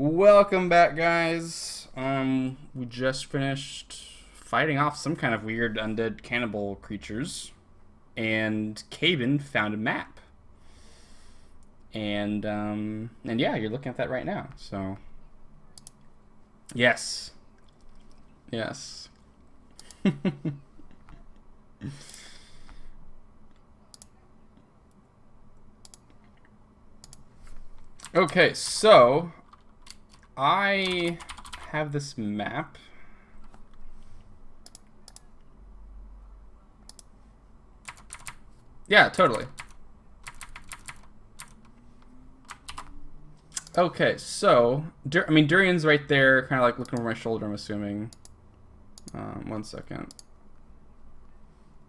Welcome back, guys. We just finished fighting off some kind of weird undead cannibal creatures, and Caven found a map. And yeah, you're looking at that right now. So, yes, yes. Okay, so I have this map. Yeah, totally. Okay, so Durian's right there, kind of like looking over my shoulder. I'm assuming. 1 second.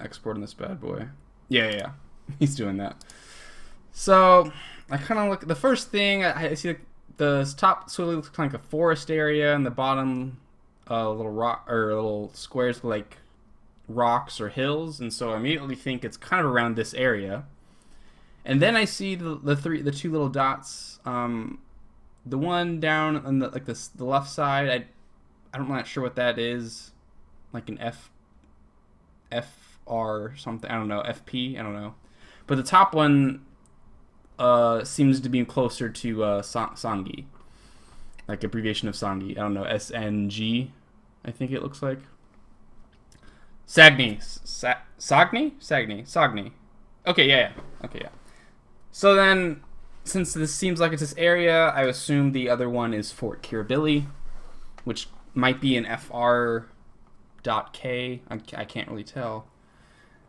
Exporting this bad boy. Yeah. He's doing that. So I kind of look. The first thing I see, the top sort of looks like a forest area, and the bottom, little rock or little squares like rocks or hills, and so I immediately think it's kind of around this area. And then I see the two little dots. The one down on the left side. I'm not sure what that is. Like an FR something. I don't know. FP. I don't know. But the top one seems to be closer to Sangi, like abbreviation of Sangi. I don't know, SNG, I think it looks like. Sagni. Okay, yeah. Okay, yeah. So then, since this seems like it's this area, I assume the other one is Fort Kirribilli, which might be an FR.K. I can't really tell.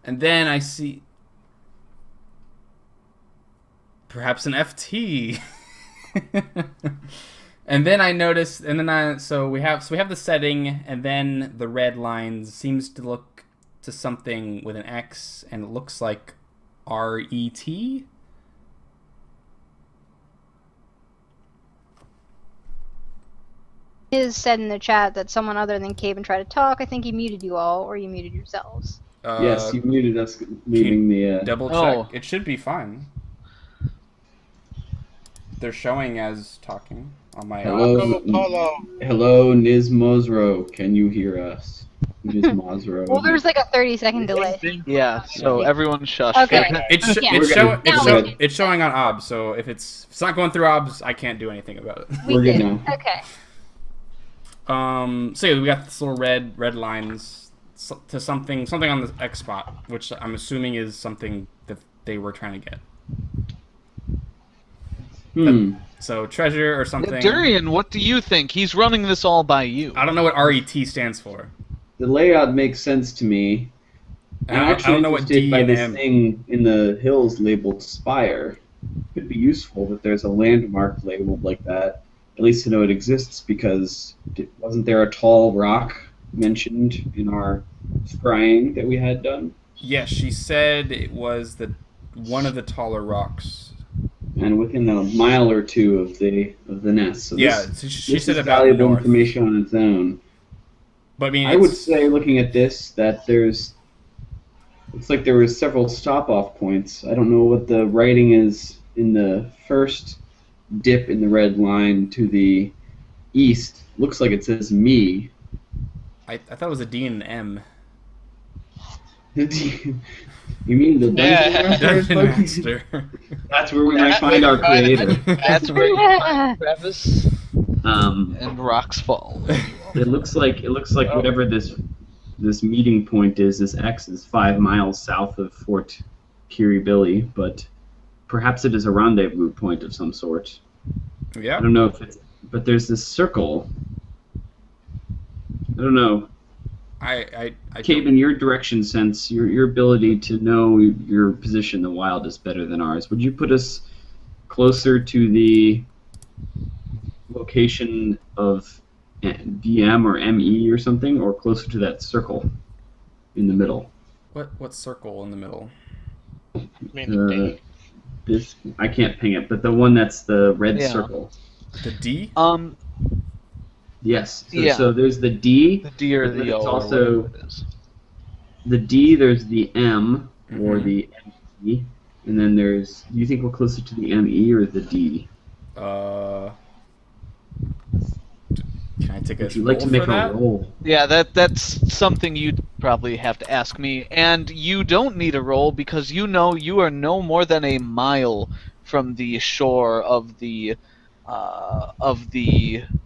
And then I see perhaps an FT. And then I noticed, so we have the setting, and then the red lines seems to look to something with an X, and it looks like RET. Is said in the chat that someone other than Caven tried to talk. I think he muted you all, or you muted yourselves. Yes, you muted us leaving the... Double check. Oh. It should be fine. They're showing as talking on my... Hello, Niz Mosro. Can you hear us? Niz Mosro. Well, there's like a 30-second delay. Yeah, so everyone shush. Okay. It's showing on OBS, so if it's not going through OBS, I can't do anything about it. We're good now. Okay. So yeah, we got this little red lines to something on the X spot, which I'm assuming is something that they were trying to get. So treasure or something. Durian, what do you think? He's running this all by you. I don't know what RET stands for. The layout makes sense to me. I don't know what D by and this M. thing in the hills labeled Spire. Could be useful that there's a landmark labeled like that. At least to know it exists, because wasn't there a tall rock mentioned in our scrying that we had done? Yes, she said it was one of the taller rocks. And within a mile or two of the nest. So yeah, this, she said is about valuable north. information on its own. But I mean, I would say, looking at this, that looks like there were several stop-off points. I don't know what the writing is in the first dip in the red line to the east. Looks like it says me. I thought it was a D and an M. You mean the Dungeon Master? That's where we might find our creator. That's where you find Travis and rocks fall. It looks like whatever this meeting point is, this X is 5 miles south of Fort Kirribilli, but perhaps it is a rendezvous point of some sort. Yeah. I don't know if it's, but there's this circle. I don't know. Caven, your direction sense, your ability to know your position in the wild is better than ours. Would you put us closer to the location of DM or ME or something, or closer to that circle in the middle? What circle in the middle? This, I can't ping it, but the one that's the red circle. The D? Yes. Yeah. So there's the D. The D or the O. Also, the D, there's the M or the ME, and then there's. Do you think we're closer to the ME or the D? take a Would you like to roll make for a that? roll? Yeah, that's something you'd probably have to ask me. And you don't need a roll because you know you are no more than a mile from the shore of the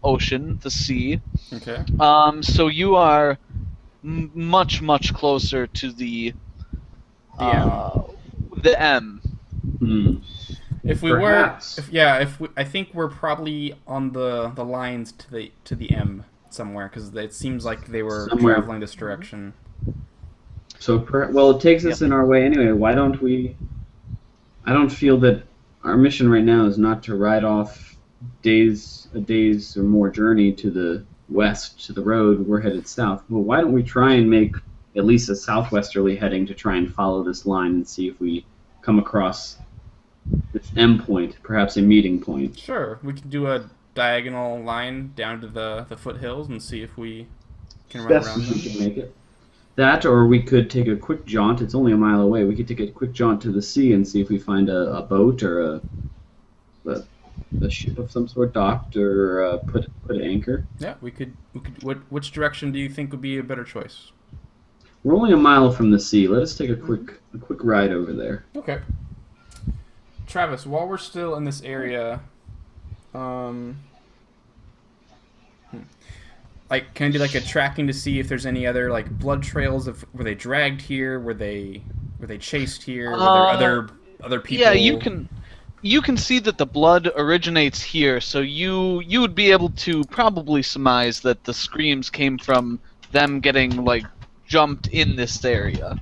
ocean, the sea. Okay. So you are much closer to the The M. the M. Hmm. If we Perhaps. I think we're probably on the lines to the M somewhere because it seems like they were Somewhere. traveling this direction. So, well, it takes us in our way anyway. Why don't we? I don't feel that our mission right now is not to ride off a day's or more journey to the west to the road. We're headed south. Well, why don't we try and make at least a southwesterly heading to try and follow this line and see if we come across this M point, perhaps a meeting point. Sure, we can do a diagonal line down to the foothills and see if we can run Best around if we them. can make it. That, or we could take a quick jaunt. It's only a mile away. We could take a quick jaunt to the sea and see if we find a boat or a ship of some sort docked or put an anchor. Yeah, we could. Which direction do you think would be a better choice? We're only a mile from the sea. Let us take a quick ride over there. Okay. Travis, while we're still in this area, like, can I do like a tracking to see if there's any other like blood trails of were they dragged here? Were they chased here? Were there other people? Yeah, you can see that the blood originates here, so you would be able to probably surmise that the screams came from them getting like jumped in this area.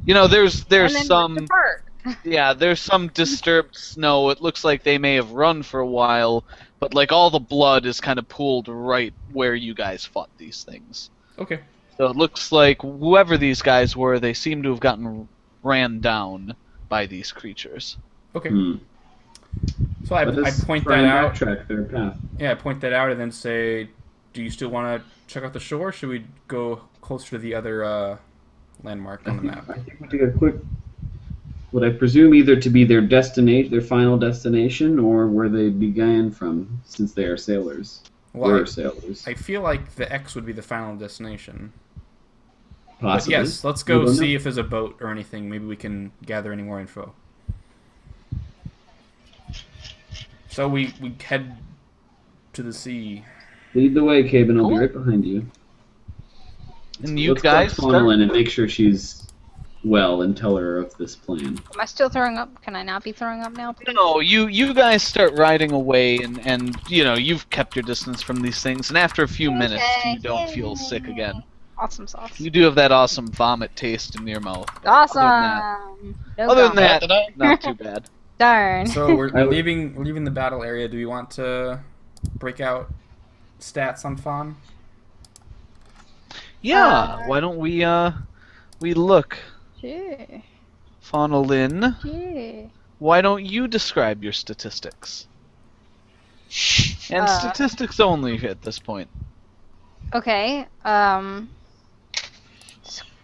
You know, there's and then some depart. yeah, there's some disturbed snow. It looks like they may have run for a while, but like all the blood is kind of pooled right where you guys fought these things. Okay. So it looks like whoever these guys were, they seem to have gotten ran down by these creatures. Okay. Hmm. So I Let us point try that and out. backtrack their path. Yeah, I point that out and then say, "Do you still want to check out the shore? Or should we go closer to the other landmark on the map?" I think we take a quick. What I presume either to be their destination, their final destination, or where they began from, since they are sailors. Well, Were sailors. I feel like the X would be the final destination. But Possibly. yes, let's We go don't see know. if there's a boat or anything. Maybe we can gather any more info. So we head to the sea. Lead the way, Caben. I'll be Cool. right behind you. And you Let's guys talk to Fawnelin and make sure she's well and tell her of this plan. Am I still throwing up? Can I not be throwing up now? No, you guys start riding away, and you know you've kept your distance from these things, and after a few minutes, you don't feel sick again. Awesome sauce. You do have that awesome vomit taste in your mouth. Awesome. No Other than comment. that, not too bad. Darn. So we're I would- leaving the battle area. Do we want to break out stats on Fawn? Yeah, why don't we look, Sure. Fawnelin? Sure. Why don't you describe your statistics? And statistics only at this point. Okay.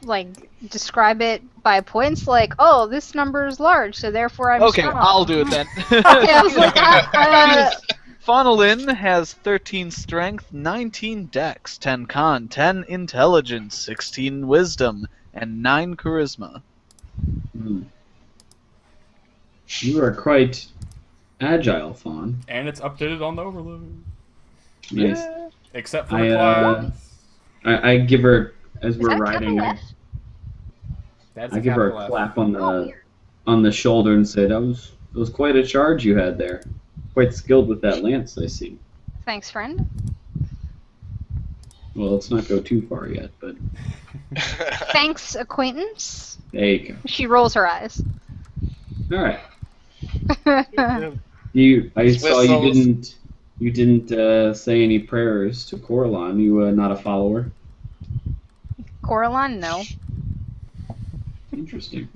Like describe it by points. Like, oh, this number is large, so therefore I'm Okay, strong. I'll do it then. Okay, I was like, Fawnelin has 13 strength, 19 dex, 10 con, 10 intelligence, 16 wisdom, and 9 charisma. Hmm. You are quite agile, Fawn. And it's updated on the overload. Nice. Except for I, the class. I give her as is we're that riding. capital F? That's I give her capital a F. clap Oh, on the shoulder and say, "That was quite a charge you had there. Quite skilled with that lance, I see." Thanks, friend. Well, let's not go too far yet, but Thanks, acquaintance. there you go. She rolls her eyes. All right. Coraline, I saw you Whistles. didn't say any prayers to Coralon. You not a follower. no. Interesting.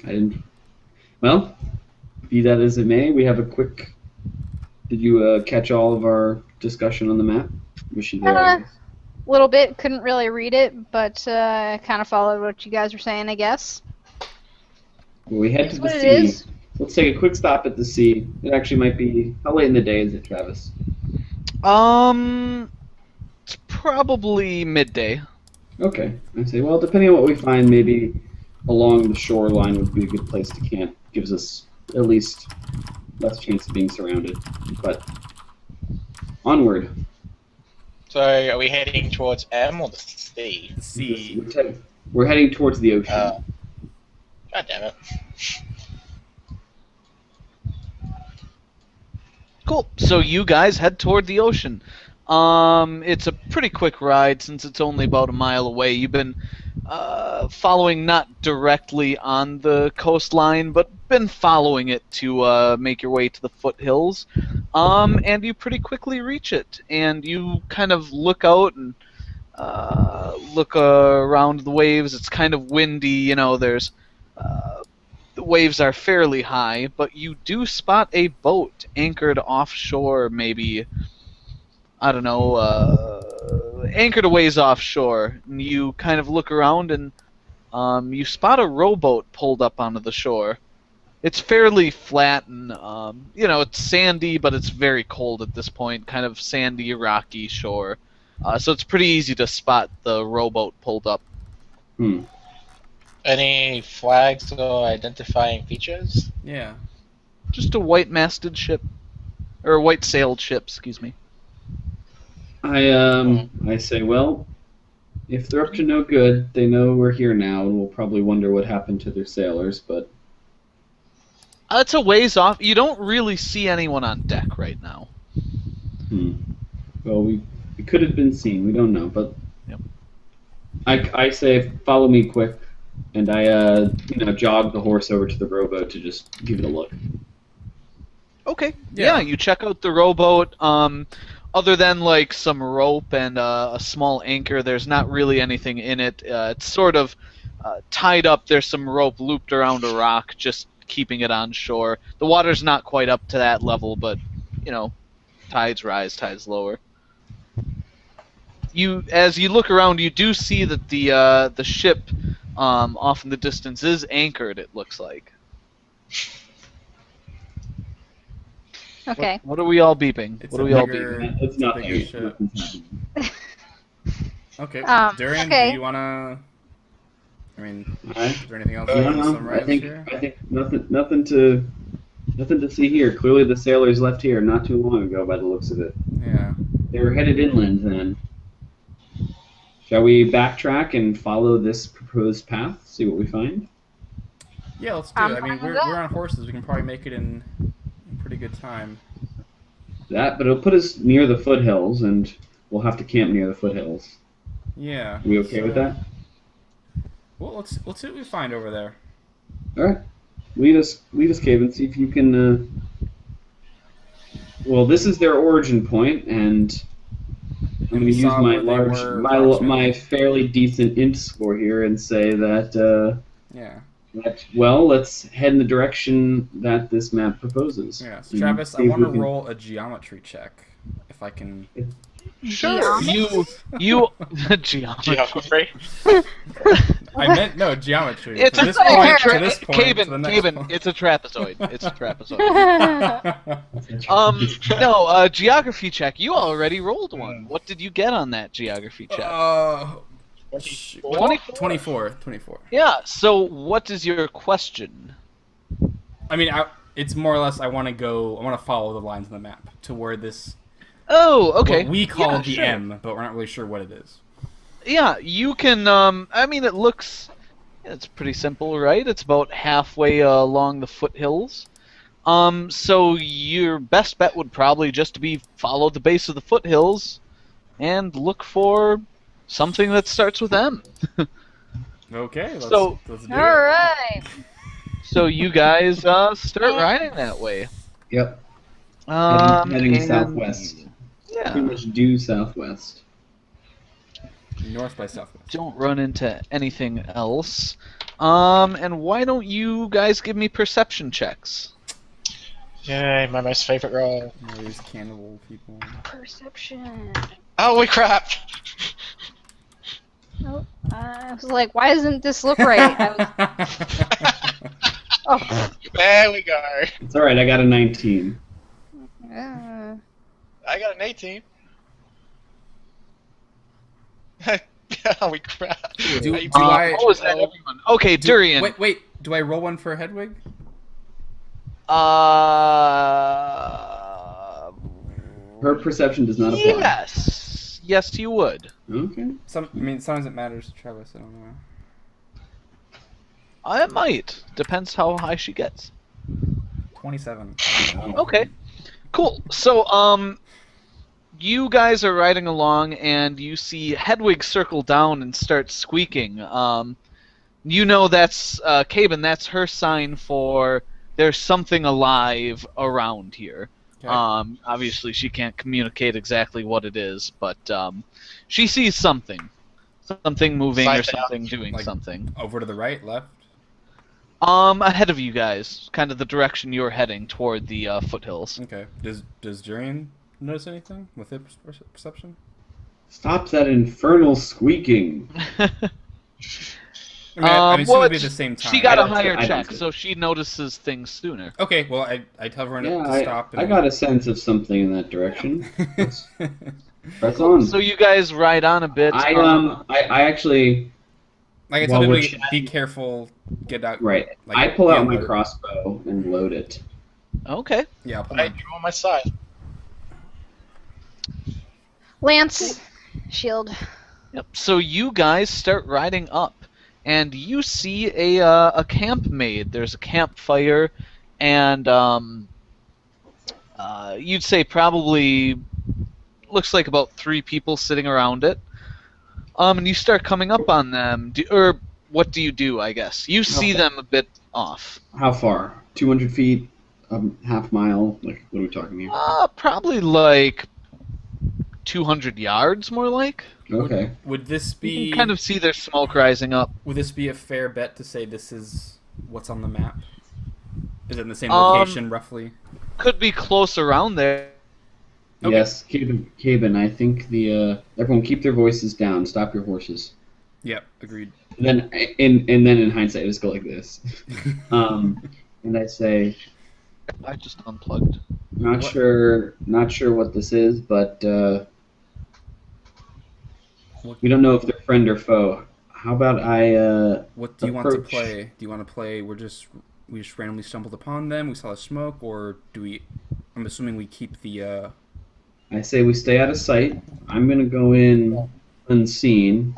I didn't. Well, be that as it may, we have a quick. Did you catch all of our discussion on the map? Was she there? I guess? Little bit. Couldn't really read it, but kind of followed what you guys were saying, I guess. Well, we head It's to what the it sea. is. Let's take a quick stop at the sea. It actually might be. How late in the day is it, Travis? Probably midday. Okay. I say, well, depending on what we find, maybe along the shoreline would be a good place to camp. Gives us at least less chance of being surrounded. But onward. So, are we heading towards M or the C? The sea. We're heading towards the ocean. God damn it. Cool. So you guys head toward the ocean. It's a pretty quick ride since it's only about a mile away. You've been following not directly on the coastline, but been following it to make your way to the foothills. And you pretty quickly reach it. And you kind of look out and look around the waves. It's kind of windy, you know, there's the waves are fairly high, but you do spot a boat anchored offshore, maybe, I don't know, anchored a ways offshore. And you kind of look around and you spot a rowboat pulled up onto the shore. It's fairly flat and, you know, it's sandy, but it's very cold at this point, kind of sandy, rocky shore. So it's pretty easy to spot the rowboat pulled up. Any flags or identifying features? Yeah. Just a white-masted ship. Or a white-sailed ship, excuse me. I say, well, if they're up to no good, they know we're here now, and we'll probably wonder what happened to their sailors, but... It's a ways off. You don't really see anyone on deck right now. Well, we could have been seen. We don't know, but... Yep. I say, follow me quick, and I, jog the horse over to the rowboat to just give it a look. Okay. Yeah. Yeah, you check out the rowboat. Other than, like, some rope and a small anchor, there's not really anything in it. It's sort of tied up. There's some rope looped around a rock, just keeping it on shore. The water's not quite up to that level, but, you know, tides rise, tides lower. As you look around, you do see that the ship off in the distance is anchored, it looks like. Okay. What are we all beeping? It's What a are we all bigger- beeping? It's Bigger nothing. ship. Nothing's happening. Okay. Durian, okay. do you wanna? I mean, Alright. is there anything else I you don't can know. summarize I think here? nothing to see here. Clearly, the sailors left here not too long ago, by the looks of it. Yeah. They were headed inland then. Shall we backtrack and follow this proposed path? See what we find. Yeah, let's do it. I mean, fine with we're that. on horses. We can probably make it in pretty good time. But it'll put us near the foothills, and we'll have to camp near the foothills. Yeah. Are we okay with that? Well, let's see what we find over there. All right. Lead us, Cave, and see if you can. Well, this is their origin point, and I'm going to use saw my where they were my approximately. fairly decent int score here, and say that. Yeah. Well, let's head in the direction that this map proposes. Yeah. So And Travis, I see if want to we can- roll a geometry check, if I can. Sure. You geometry. Geography? I meant no geometry. It's to a this point, to this point, to the Caven, next Caven, point. it's a trapezoid. It's a trapezoid. No, geography check. You already rolled one. What did you get on that geography check? 24. Yeah. So, what is your question? I mean, it's more or less. I want to follow the lines on the map to where this. Oh, okay. What we call Yeah, the sure. M, but we're not really sure what it is. Yeah, you can. I mean, it looks. It's pretty simple, right? It's about halfway along the foothills. So your best bet would probably just be follow the base of the foothills, and look for something that starts with M. Okay, let's So- do All it. right. So you guys start riding that way. Yep. Heading And- southwest. Yeah. Pretty much due southwest. North by southwest. Don't run into anything else. And why don't you guys give me perception checks? Yay, my most favorite roll. These cannibal people. Perception. Holy crap! Oh, I was like, why doesn't this look right? Oh. There we go. It's all right. I got a 19. Uh, I got an 18. Holy crap. Do Are you- I- what was that, everyone? Okay, Durian. Wait. Do I roll one for Hedwig? Her perception does not apply. Yes, you would. Okay. Sometimes it matters to Travis. I don't know. It might. Depends how high she gets. 27. Okay, cool. So, you guys are riding along, and you see Hedwig circle down and start squeaking. You know that's Caben. That's her sign for there's something alive around here. Okay. Obviously, she can't communicate exactly what it is, but she sees something moving or Sight out. something doing Like- something. Over to the right, left. Ahead of you guys, kind of the direction you're heading toward the foothills. Okay. Does Durian notice anything with his perception? Stop that infernal squeaking. I mean, it well, would be at the same time. She got I a don't- higher I don't check, see it. so she notices things sooner. Okay, well, I tell everyone Yeah, to stop. I got a sense of something in that direction. Press on. So you guys ride on a bit. I actually Like I Well, told which- everybody, be careful, get out. right. Like, I pull be out my alert. crossbow and load it. Okay. Yeah, I'll put Alright, my, you're on my side. Lance, shield. Yep. So you guys start riding up, and you see a camp made. There's a campfire, and you'd say probably looks like about 3 people sitting around it. And you start coming up on them, or what do you do? I guess you see them a bit off. How far? 200 feet? Half mile? Like, what are we talking here? Probably like 200 yards, more like. Okay. would this You be can kind of see their smoke rising up. would this be a fair bet to say this is what's on the map? Is it in the same Um, location roughly? Could be close around there. Okay. Yes, Caben, I think everyone keep their voices down. Stop your horses. Yep, agreed. Then, and then in hindsight, I just go like this. And I say, I just unplugged. not What? sure what this is, but What- we don't know if they're friend or foe. How about What do you want to approach. play? Do you want to play? We just randomly stumbled upon them. We saw the smoke, or do we? I'm assuming we keep the. I say we stay out of sight. I'm gonna go in unseen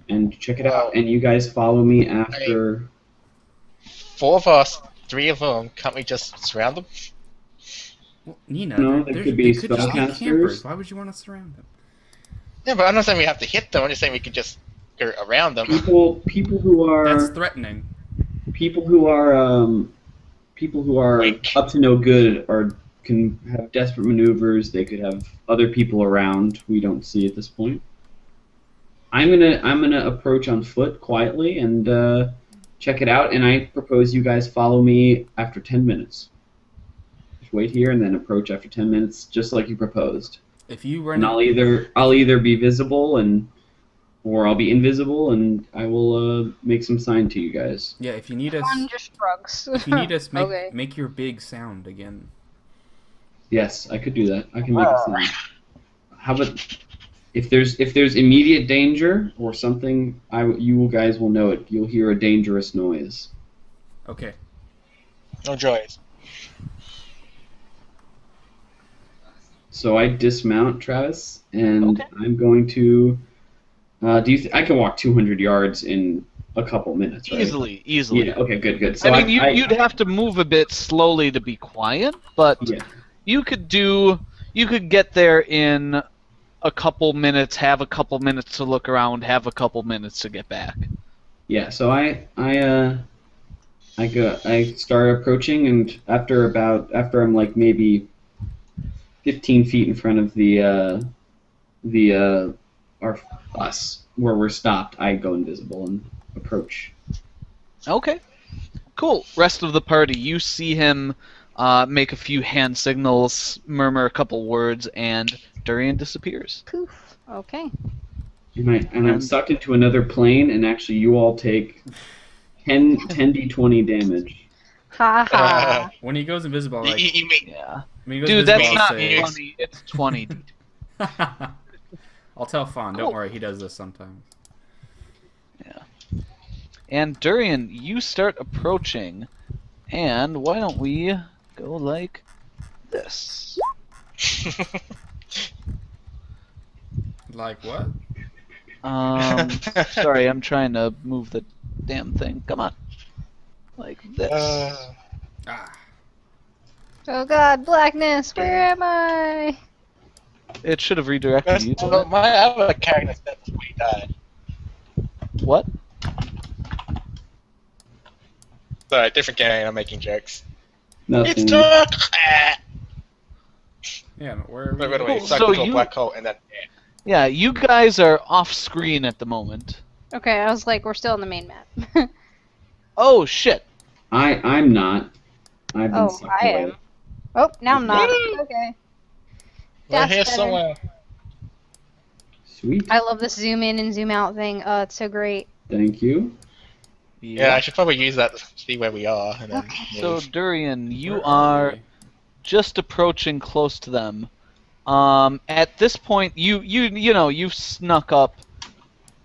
and check it out, and you guys follow me after. 4 of us, 3 of them. Can't we just surround them? Well, Nina, No, they could be just be spellcasters. campers. Why would you want to surround them? Yeah, but I'm not saying we have to hit them. I'm just saying we can just go around them. People who That's are threatening. people who are Like- up to no good can have desperate maneuvers. They could have other people around we don't see at this point. I'm gonna approach on foot quietly and check it out. And I propose you guys follow me after 10 minutes. Just wait here and then approach after 10 minutes, just like you proposed. If you run, And I'll either be visible or I'll be invisible, and I will make some sign to you guys. yeah, if you need us, On just shrugs. if you need us, Okay. make your big sound again. Yes, I could do that. I can make a sign. How about if there's immediate danger or something, you guys will know it. You'll hear a dangerous noise. Okay. No joys. So I dismount, Travis, and Okay. I'm going to. I can walk 200 yards in a couple minutes, right? Easily. Yeah. Okay. Good. So I mean, you'd have to move a bit slowly to be quiet, but Yeah. you could get there in a couple minutes, have a couple minutes to look around, have a couple minutes to get back. Yeah. So I start approaching, and after I'm like maybe 15 feet in front of us where we're stopped, I go invisible and approach. Okay. Cool. Rest of the party, you see him make a few hand signals, murmur a couple words, and Durian disappears. Poof. Okay. And I'm sucked into another plane, and actually you all take 10d20 damage. Ha ha. When he goes invisible, like You mean Yeah. when he goes Dude, that's invisible, not I'll say, funny. It's 20. I'll tell Fawn. Don't Cool. worry, he does this sometimes. And Durian, you start approaching, and why don't we go like this? Like what? Sorry, I'm trying to move the damn thing. Come on. Like this. Ah. Oh god, blackness, where am I? It should have redirected you. Well, I have a character that's before he died. What? Sorry, different game. I'm making jokes. Nothing. It's dark. Yeah, where are Wait, we? wait, wait. Cool, Sucked so into a you- black hole and then. Yeah, you guys are off screen at the moment. Okay, I was like, we're still on the main map. Oh shit. I'm not. I've been Oh, sucked I away. am. Oh, now I'm not. Really? Okay. We're That's here better. somewhere. Sweet. I love this zoom in and zoom out thing. It's so great. Thank you. Yeah, I should probably use that to see where we are. And then So move. Durian, you Where are we? just approaching close to them. At this point, you know you've snuck up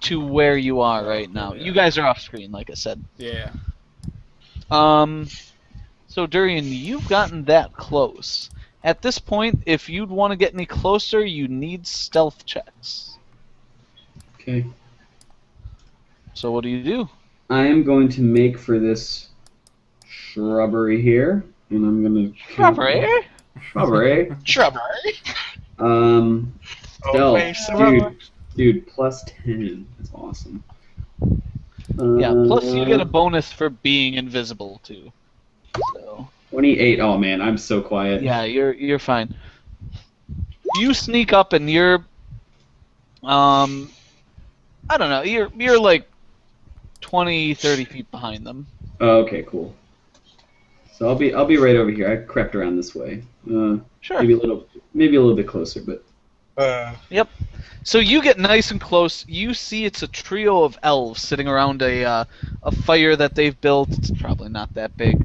to where you are right now. yeah. You guys are off screen, like I said. Yeah. So Durian, you've gotten that close. At this point, if you'd want to get any closer, you need stealth checks. Okay. So what do you do? I am going to make for this shrubbery here, and I'm going to Shrubbery? Shrubbery. Shrubbery. Stealth, wait, so- dude, plus 10. That's awesome. Yeah. Plus, you get a bonus for being invisible too. So 28. Oh man, I'm so quiet. yeah, you're fine. You sneak up and you're, I don't know. You're like 20, 30 feet behind them. Oh, okay, cool. So I'll be right over here. I crept around this way. Sure. Maybe a little bit closer, but So you get nice and close. You see it's a trio of elves sitting around a fire that they've built. It's probably not that big.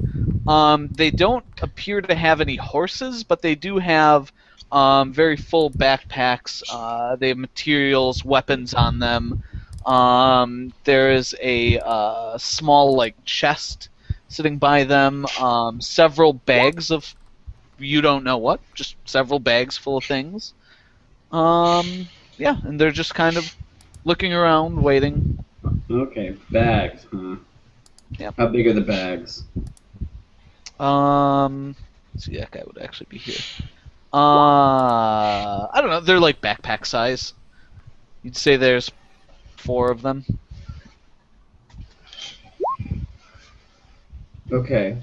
They don't appear to have any horses, but they do have very full backpacks. They have materials, weapons on them. There is a small like chest sitting by them. Several bags of you don't know what, just several bags full of things. Yeah, and they're just kind of looking around, waiting. okay, bags, huh? Yep. How big are the bags? Let's see, that guy would actually be here. I don't know. They're like backpack size. You'd say there's 4 of them. Okay.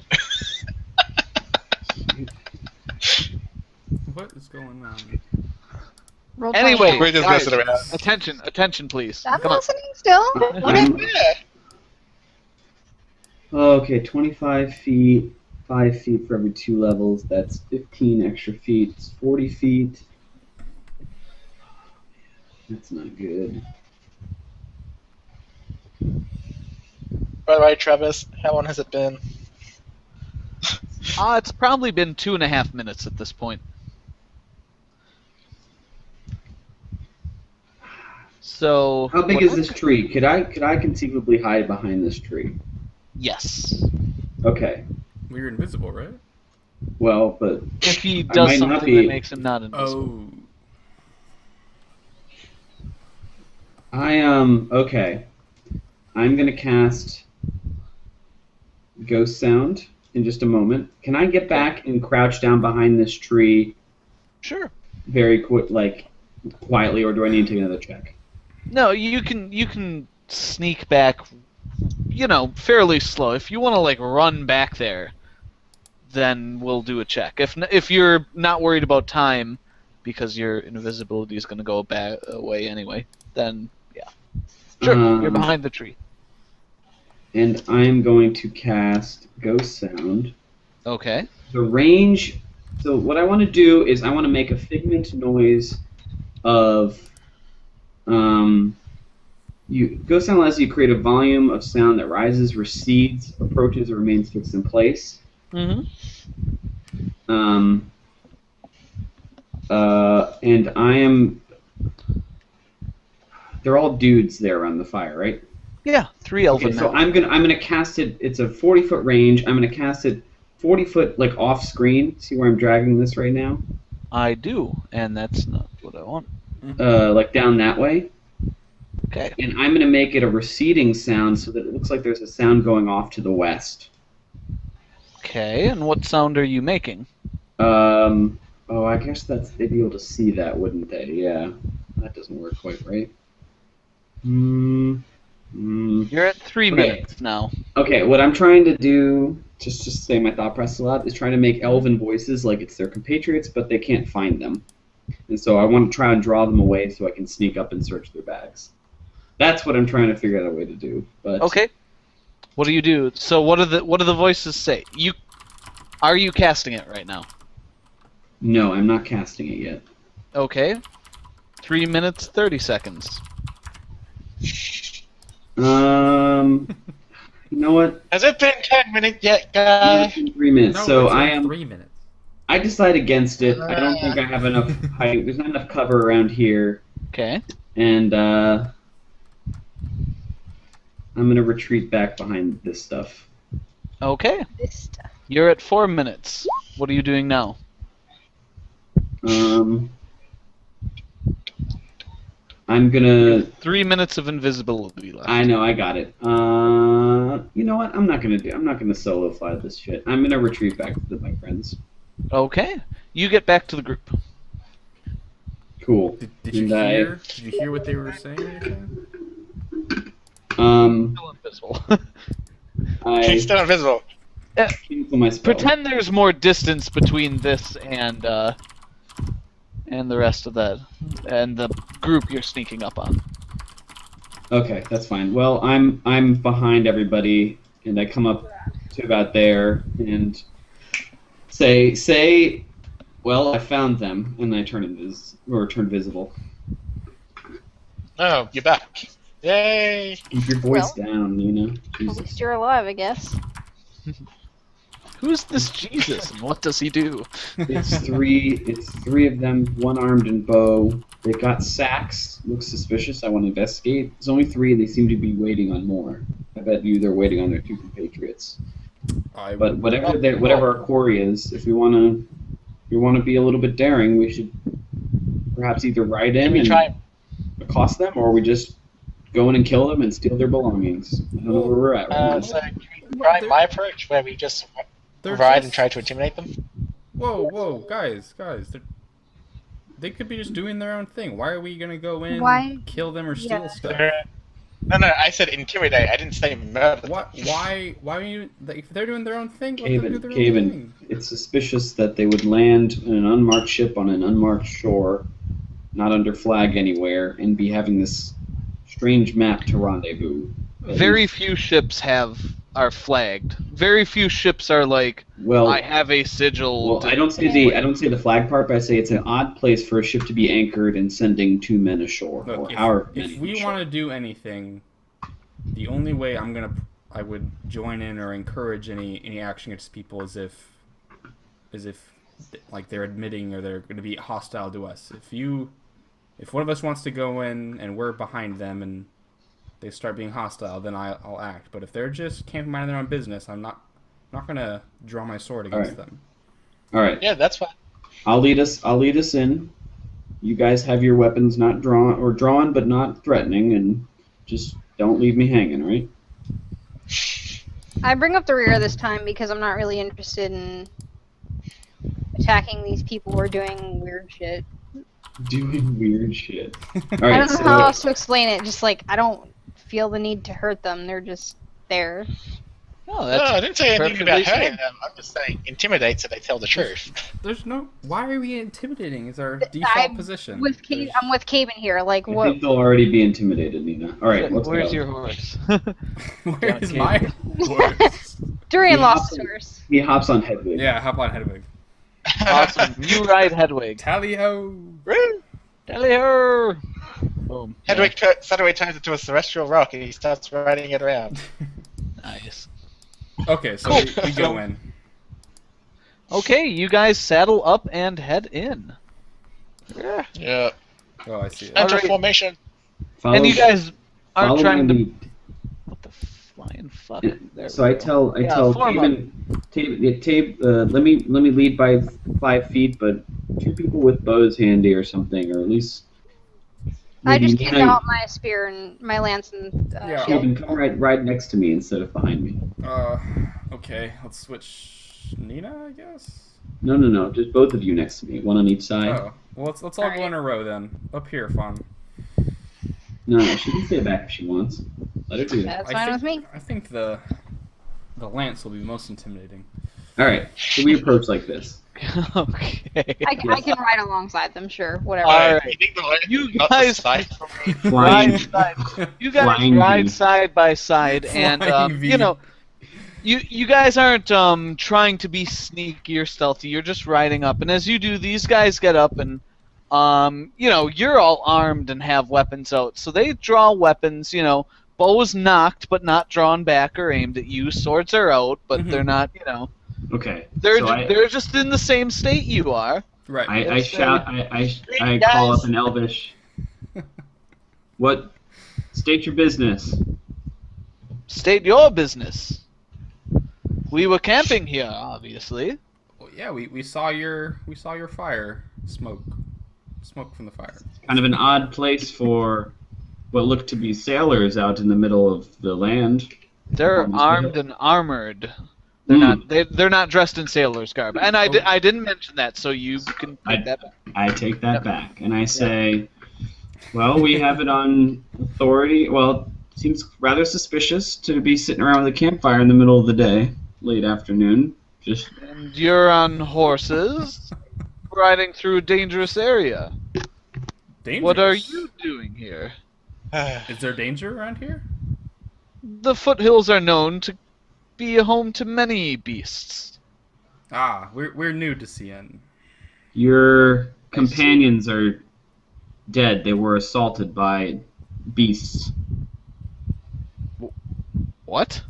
What is going on? Roll Anyway, 20. we're just guys, messing around. attention, please. I'm Come on. listening still. I'm- Yeah. Okay, 25 feet, 5 feet for every 2 levels. That's 15 extra feet. It's 40 feet. That's not good. By the way, Travis, how long has it been? It's probably been 2.5 minutes at this point. So. How big what is this tree? Could I conceivably hide behind this tree? Yes. Okay. Well, you're invisible, right? Well, but If he I does might not something be- that makes him not invisible. Oh. okay. I'm gonna cast Ghost Sound in just a moment. Can I get back and crouch down behind this tree Sure. very quietly, or do I need to take another check? No, you can sneak back, fairly slow. If you want to like run back there, then we'll do a check. If you're not worried about time, because your invisibility is going to go away anyway, then yeah, sure, you're behind the tree. And I'm going to cast Ghost Sound. Okay. The range. So what I want to do is I want to make a figment noise of. Ghost Sound allows you to create a volume of sound that rises, recedes, approaches, or remains fixed in place. Mm-hmm. And I am they're all dudes there around the fire, right? Yeah, 3 elven Okay, so men. I'm gonna cast it. It's a 40-foot range. I'm gonna cast it 40 foot like off screen. See where I'm dragging this right now? I do, and that's not what I want. Like down that way. Okay. And I'm gonna make it a receding sound so that it looks like there's a sound going off to the west. Okay, and what sound are you making? Oh, I guess they'd be able to see that, wouldn't they? Yeah, that doesn't work quite right. You're at 3 Okay. minutes now. Okay, what I'm trying to do, just to say my thought process a lot, is trying to make elven voices like it's their compatriots, but they can't find them. And so I want to try and draw them away so I can sneak up and search their bags. That's what I'm trying to figure out a way to do. But Okay. What do you do? So what do the voices say? Are you casting it right now? no, I'm not casting it yet. Okay. 3 minutes 30 seconds. You know what? Has it been 10 minutes yet, No, guy? it's been 3 minutes. No, So it's I like am. 3 minutes. I decide against it. I don't think I have enough height. There's not enough cover around here, Okay. and I'm gonna retreat back behind this stuff. Okay. This stuff. You're at 4 minutes. What are you doing now? I'm gonna. 3 minutes of invisibility left. I know, I got it. You know what? I'm not gonna solo fly this shit. I'm gonna retreat back to my friends. Okay. You get back to the group. Cool. Did you And hear? Did you hear what they were saying? or anything? Still invisible. He's I still invisible. cancel my spell. Pretend there's more distance between this and the rest of that, and the group you're sneaking up on. Okay, that's fine. Well, I'm behind everybody, and I come up to about there and say, well, I found them, and I turn visible. Oh, you're back. Yay! Keep your voice Well, down, Nina. At Jesus. least you're alive, I guess. Who's this Jesus, and what does he do? It's three of them, one armed and bow. They got sacks. Looks suspicious. I want to investigate. There's only 3, and they seem to be waiting on more. I bet you they're waiting on their 2 compatriots. But whatever our quarry is, if we want to be a little bit daring, we should perhaps either ride in We and try. accost them, or we just go in and kill them and steal their belongings. I don't know where we're at right now. So can we try my approach, where we just They're ride just- and try to intimidate them? Whoa, guys, they could be just doing their own thing. Why are we gonna go in, Why- kill them, or steal Yeah. stuff? No, I said intimidate. I didn't say murder. What? Why are you? Like, if they're doing their own thing, let them do their own Caven, thing. it's suspicious that they would land in an unmarked ship on an unmarked shore, not under flag anywhere, and be having this strange map to rendezvous. Very few ships are flagged. Very few ships are like, Well, I have a sigil. well, I don't say the flag part, but I say it's an odd place for a ship to be anchored and sending 2 men ashore, or Look, however if many. we ashore. want to do anything, the only way I would join in or encourage any action against people is if like they're admitting or they're going to be hostile to us. If one of us wants to go in and we're behind them and they start being hostile, then I'll act. But if they're just camping minding their own business, I'm not going to draw my sword against Alright. them. All right, Yeah, that's fine. I'll lead us in. You guys have your weapons not drawn but not threatening, and just don't leave me hanging, all right? I bring up the rear this time because I'm not really interested in attacking these people who are doing weird shit. Doing weird shit. All I right, don't know how else to explain it. Just like I don't feel the need to hurt them. They're just there. Oh, No, that's I didn't say anything about perfectly hurting fair. them. I'm just saying intimidate so they tell the truth. There's no. Why are we intimidating? Is our default position? I'm with Caven here. Like I what? think they'll already be intimidated, Nina. All right, let's Where's go. your horse? Where is Okay. my horse? Durian Yeah. lost his horse. He hops on Hedwig. Yeah, hop on Hedwig. Awesome. You ride Hedwig. Tally ho! Woo! Tally-ho! Boom. Hedwig suddenly turns into a celestial rock and he starts riding it around. Nice. Okay, so we go in. Okay, you guys saddle up and head in. Yeah. Oh, I see it. Enter Alright. formation. Follow, And you guys aren't follow trying my to. lead. What the flying fuck? There So we I go. tell form up. Tabe, let me lead by 5 feet, but 2 people with bows handy or something, or at least I maybe just take Nina, out my spear and my lance and Yeah. shield. Tabe, come right next to me instead of behind me. Okay, let's switch Nina, I guess. No, just both of you next to me, one on each side. Oh, well, let's all go in a row then. Up here, Fawn. No, she can stay back if she wants. Let her do that. That's fine with me. I think the lance will be most intimidating. All right, so we approach like this. Okay. I can ride alongside them, sure, whatever. Alright. You think the way, You not guys- the side from me. Flying, Ride side. You guys Flying ride V. side by side, and Flying V. you know, you guys aren't trying to be sneaky or stealthy. You're just riding up, and as you do, these guys get up, and you know, you're all armed and have weapons out, so they draw weapons. You know, bows knocked but not drawn back or aimed at you. Swords are out, but Mhm. they're not. You know, Okay. they're so they're just in the same state you are. Right. I shout. I call up in Elvish. What? State your business. State your business. We were camping here, obviously. Well, yeah, we saw your fire smoke from the fire. Kind of an odd place for what looked to be sailors out in the middle of the land. They're Almost armed there. and armored. They're not. They're not dressed in sailors' garb. And I didn't mention that, so you can take that back. I take that back, and I say, well, we have it on authority. Well, it seems rather suspicious to be sitting around with a campfire in the middle of the day, late afternoon. Just And you're on horses, riding through a dangerous area. Dangerous. What are you doing here? Is there danger around here? The foothills are known to be a home to many beasts. Ah, we're new to CN. your companions are dead. They were assaulted by beasts. What?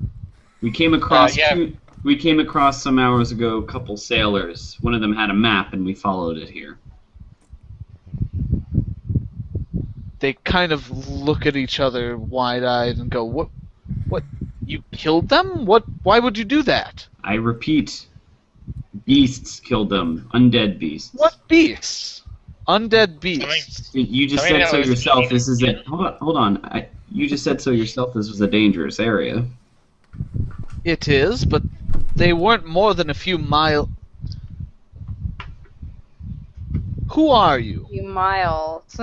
We came across yeah. we came across some hours ago a couple sailors. One of them had a map, and we followed it here. They kind of look at each other wide-eyed and go, "What? What? You killed them? What? Why would you do that? I repeat, beasts killed them. Undead beasts. What beasts? Undead beasts." You just said so yourself. This is it. Hold on. You just said so yourself. This was a dangerous area. It is, but they weren't more than a few miles. Who are you? You miles.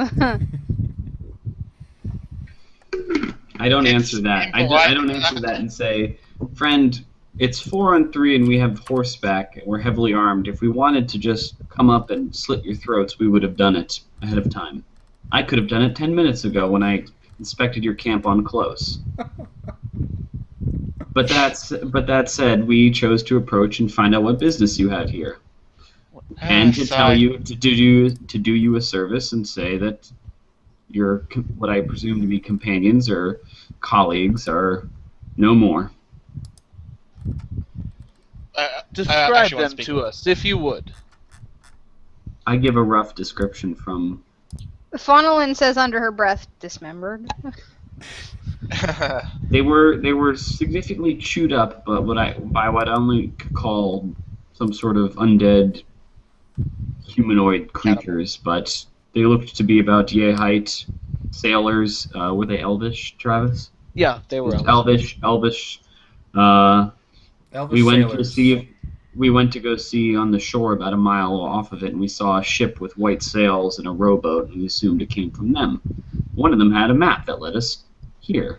I don't answer that. I don't answer that and say, friend, it's 4-on-3 and we have horseback and we're heavily armed. If we wanted to just come up and slit your throats, we would have done it ahead of time. I could have done it 10 minutes ago when I inspected your camp on close. But that said, we chose to approach and find out what business you had here, and to tell you to do you a service and say that your what I presume to be companions or colleagues are no more. Describe them to us, if you would. I give a rough description from. Faunalyn says under her breath, dismembered. They were significantly chewed up, but what I only could call some sort of undead humanoid creatures, but they looked to be about yay height. Sailors, were they Elvish, Travis? Yeah, they were. Elvish. Elvish We went sailors. we went to go see on the shore about a mile off of it, and we saw a ship with white sails and a rowboat, and we assumed it came from them. One of them had a map that led us here.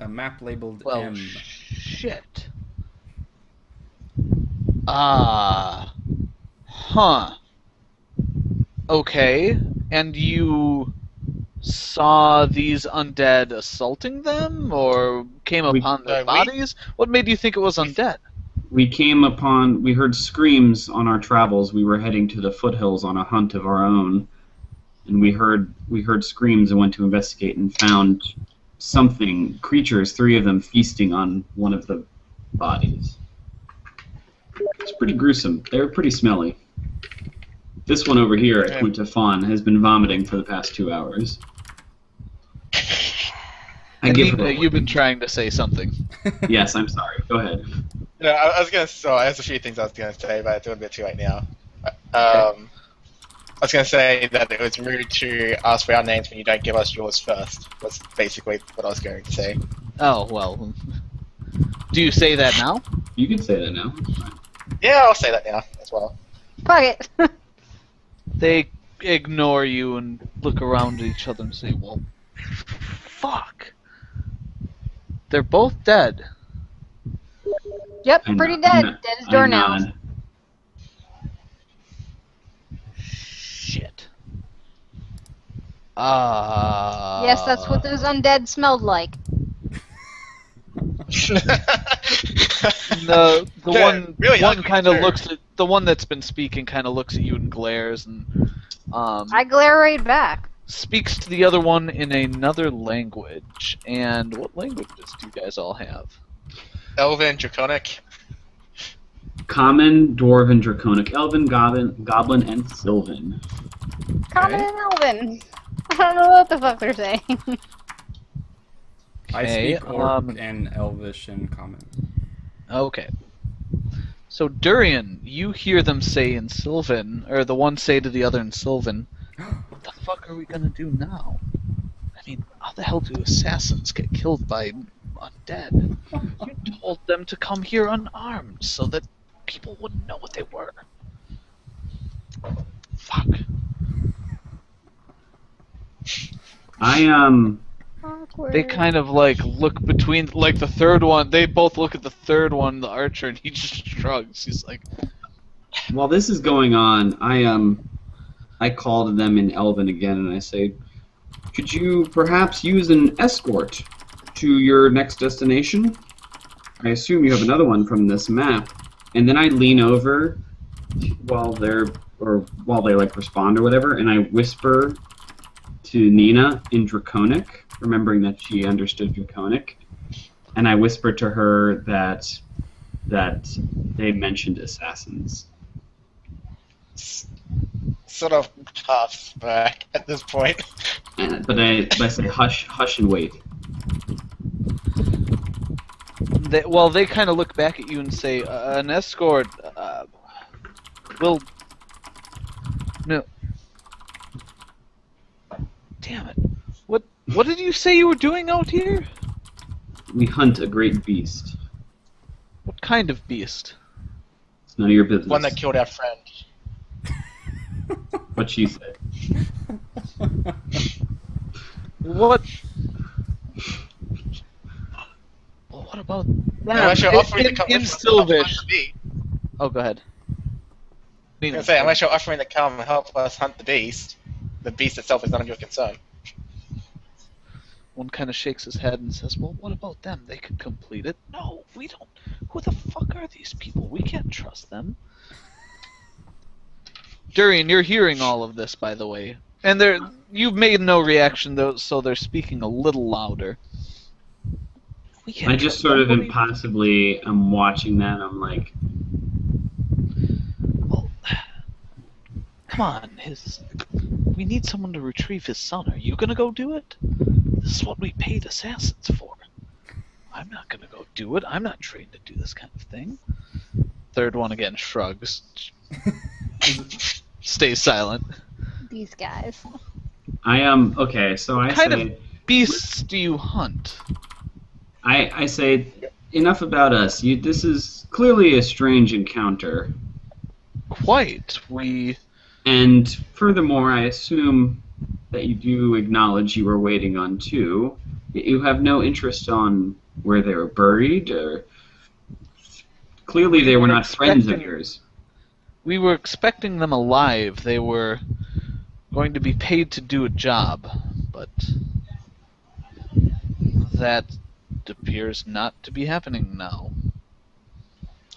A map labeled Well, M. shit. Huh. Okay, and you saw these undead assaulting them, or came upon their bodies? What made you think it was undead? We heard screams on our travels. We were heading to the foothills on a hunt of our own, and we heard screams and went to investigate and found creatures, 3 of them feasting on one of the bodies. It's pretty gruesome. They were pretty smelly. This one over here at Quinta Fawn has been vomiting for the past 2 hours. I give her. You've been trying to say something. Yes, I'm sorry. Go ahead. No, I was gonna. So there's a few things I was gonna say, but it's a little bit too late now. I was gonna say that it was rude to ask for our names when you don't give us yours first. Was basically what I was going to say. Oh, well. Do you say that now? You can say that now. It's fine. Yeah, I'll say that now as well. Fuck it. They ignore you and look around at each other and say, well, fuck. They're both dead. Yep, I pretty nod- dead. I nod- Dead as I doornails. nod. Shit. Yes, that's what those undead smelled like. The They're one really one ugly, kind of too. looks at the one that's been speaking kind of looks at you and glares and I glare right back. speaks to the other one in another language. And what languages do you guys all have? Elven, Draconic. Common, Dwarven, Draconic, Elven, Goblin, and Sylvan. Common and Elven. I don't know what the fuck they're saying. I Okay, speak Orc and Elvish and Common. Okay. So Durian, you hear them say in Sylvan, or the one say to the other in Sylvan, what the fuck are we gonna do now? I mean, how the hell do assassins get killed by undead? You told them to come here unarmed so that people wouldn't know what they were. Fuck. Awkward. They kind of like look between, like the third one, they both look at the third one, the archer, and he just shrugs. He's like, While this is going on, I call to them in Elven again and I say, could you perhaps use an escort to your next destination? I assume you have another one from this map. And then I lean over while they like respond or whatever, and I whisper to Nina in Draconic, remembering that she understood Draconic, and I whisper to her that they mentioned assassins. Sort of half back at this point. But I say hush, hush, and wait. they kind of look back at you and say, an escort, will... No. Damn it. What did you say you were doing out here? We hunt a great beast. What kind of beast? It's none of your business. One that killed our friend. What she said. What? Well, what about Unless you're offering to come in with us to Sylvish? hunt the beast. Oh, go ahead. I was gonna say, unless you're offering to come and help us hunt the beast itself is none of your concern. One kind of shakes his head and says, well, what about them? They could complete it. No, we don't. Who the fuck are these people? We can't trust them. Durian, you're hearing all of this, by the way. And you've made no reaction, though, so they're speaking a little louder. We can't I just trust sort of them. impossibly am watching that. I'm like, Well, come on, we need someone to retrieve his son. Are you gonna go do it? This is what we paid assassins for. I'm not gonna go do it. I'm not trained to do this kind of thing. Third one again shrugs. Stays silent. These guys. I am okay. So I Kind say, of beasts do you hunt? I say, enough about us. This is clearly a strange encounter. Quite. And furthermore, I assume that you do acknowledge you were waiting on two. You have no interest on where they were buried, or clearly they were not friends of yours. We were expecting them alive. They were going to be paid to do a job, but that appears not to be happening now.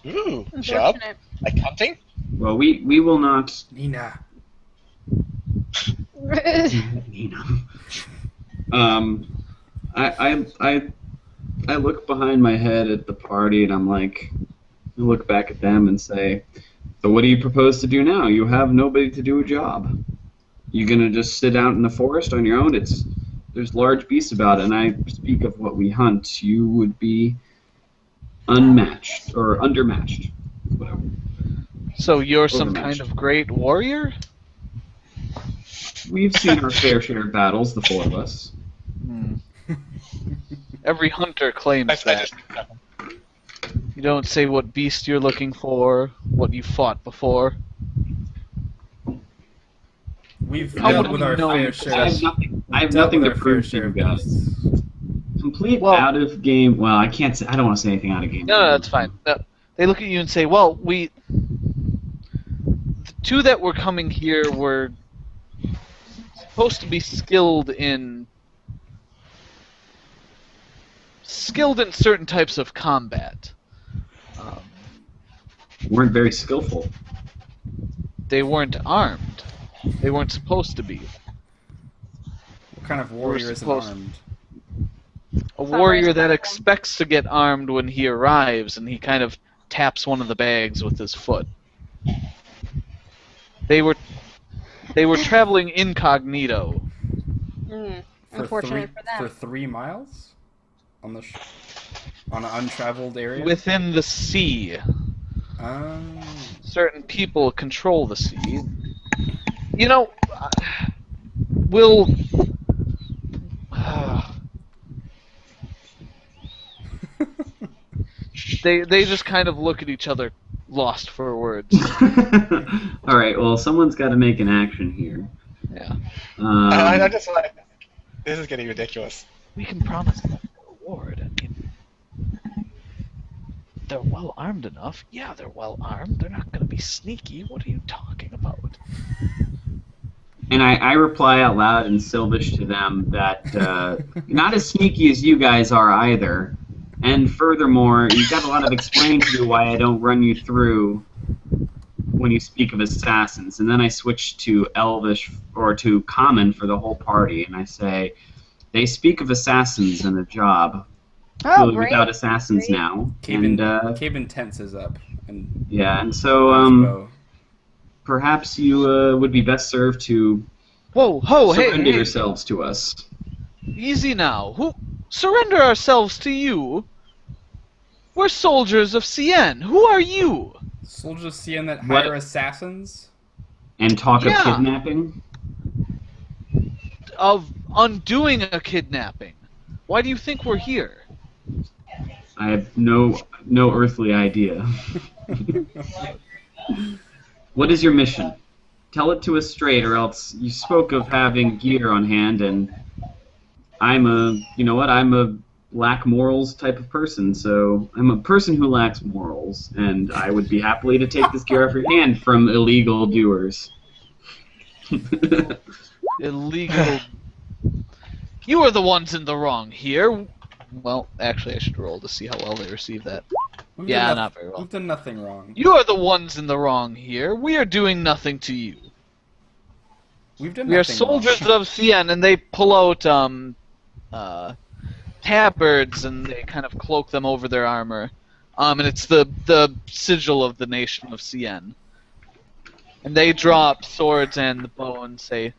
Ooh, job? Unfortunate. Like hunting? Well, we will not. Nina. Nina. I look behind my head at the party and I'm like, I look back at them and say, So what do you propose to do now? You have nobody to do a job. You gonna just sit out in the forest on your own? There's large beasts about it, and I speak of what we hunt. You would be unmatched or undermatched, whatever. So you're some Overmatched. kind of great warrior? We've seen our fair share of battles, the four of us. Every hunter claims I that. just, You don't say what beast you're looking for, what you fought before. We've How dealt would with we our know fair if share. I have nothing. I have dealt nothing with to our fair prove to share you of guys. beasts. Complete Well- out of game. Well, I can't say. I don't want to say anything out of game. No, that's fine. No, they look at you and say, well, the two that were coming here were supposed to be skilled in certain types of combat. Weren't very skillful. They weren't armed. They weren't supposed to be. What kind of warrior isn't supposed- armed? A Not warrior very that skillful. expects to get armed when he arrives, and he kind of taps one of the bags with his foot. They were traveling incognito. Unfortunate for them. For 3 miles? On an untraveled area? Within the sea. Certain people control the sea. You know, we'll... They just kind of look at each other, lost for words. All right. Well, someone's got to make an action here. Yeah. I just like, this is getting ridiculous. We can promise them a reward. I mean, they're well armed enough. Yeah, they're well armed. They're not going to be sneaky. What are you talking about? And I reply out loud in Sylvish to them that not as sneaky as you guys are either. And furthermore, you've got a lot of explaining to do why I don't run you through when you speak of assassins. And then I switch to Elvish or to Common for the whole party, and I say, they speak of assassins and a job. Oh, Clearly great. without assassins Great. now. Caben tenses up. And Yeah, and so bow. perhaps you would be best served to Whoa, ho, surrender hey, yourselves to us. easy now. Who surrender ourselves to you? We're soldiers of Cien. Who are you? Soldiers of Cien that What? hire assassins? And talk Yeah. of kidnapping. Of undoing a kidnapping. Why do you think we're here? I have no earthly idea. What is your mission? Tell it to us straight, or else you spoke of having gear on hand, and I'm a lack morals type of person, so I'm a person who lacks morals, and I would be happily to take this gear off your hand from illegal doers. Illegal. You are the ones in the wrong here. Well, actually, I should roll to see how well they receive that. We've Yeah, done not very well. We've done nothing wrong. You are the ones in the wrong here. We are doing nothing to you. We've done We are nothing soldiers wrong. of Cien, and they pull out tabards and they kind of cloak them over their armor. And it's the sigil of the nation of Cien. And they draw up swords and the bow and say,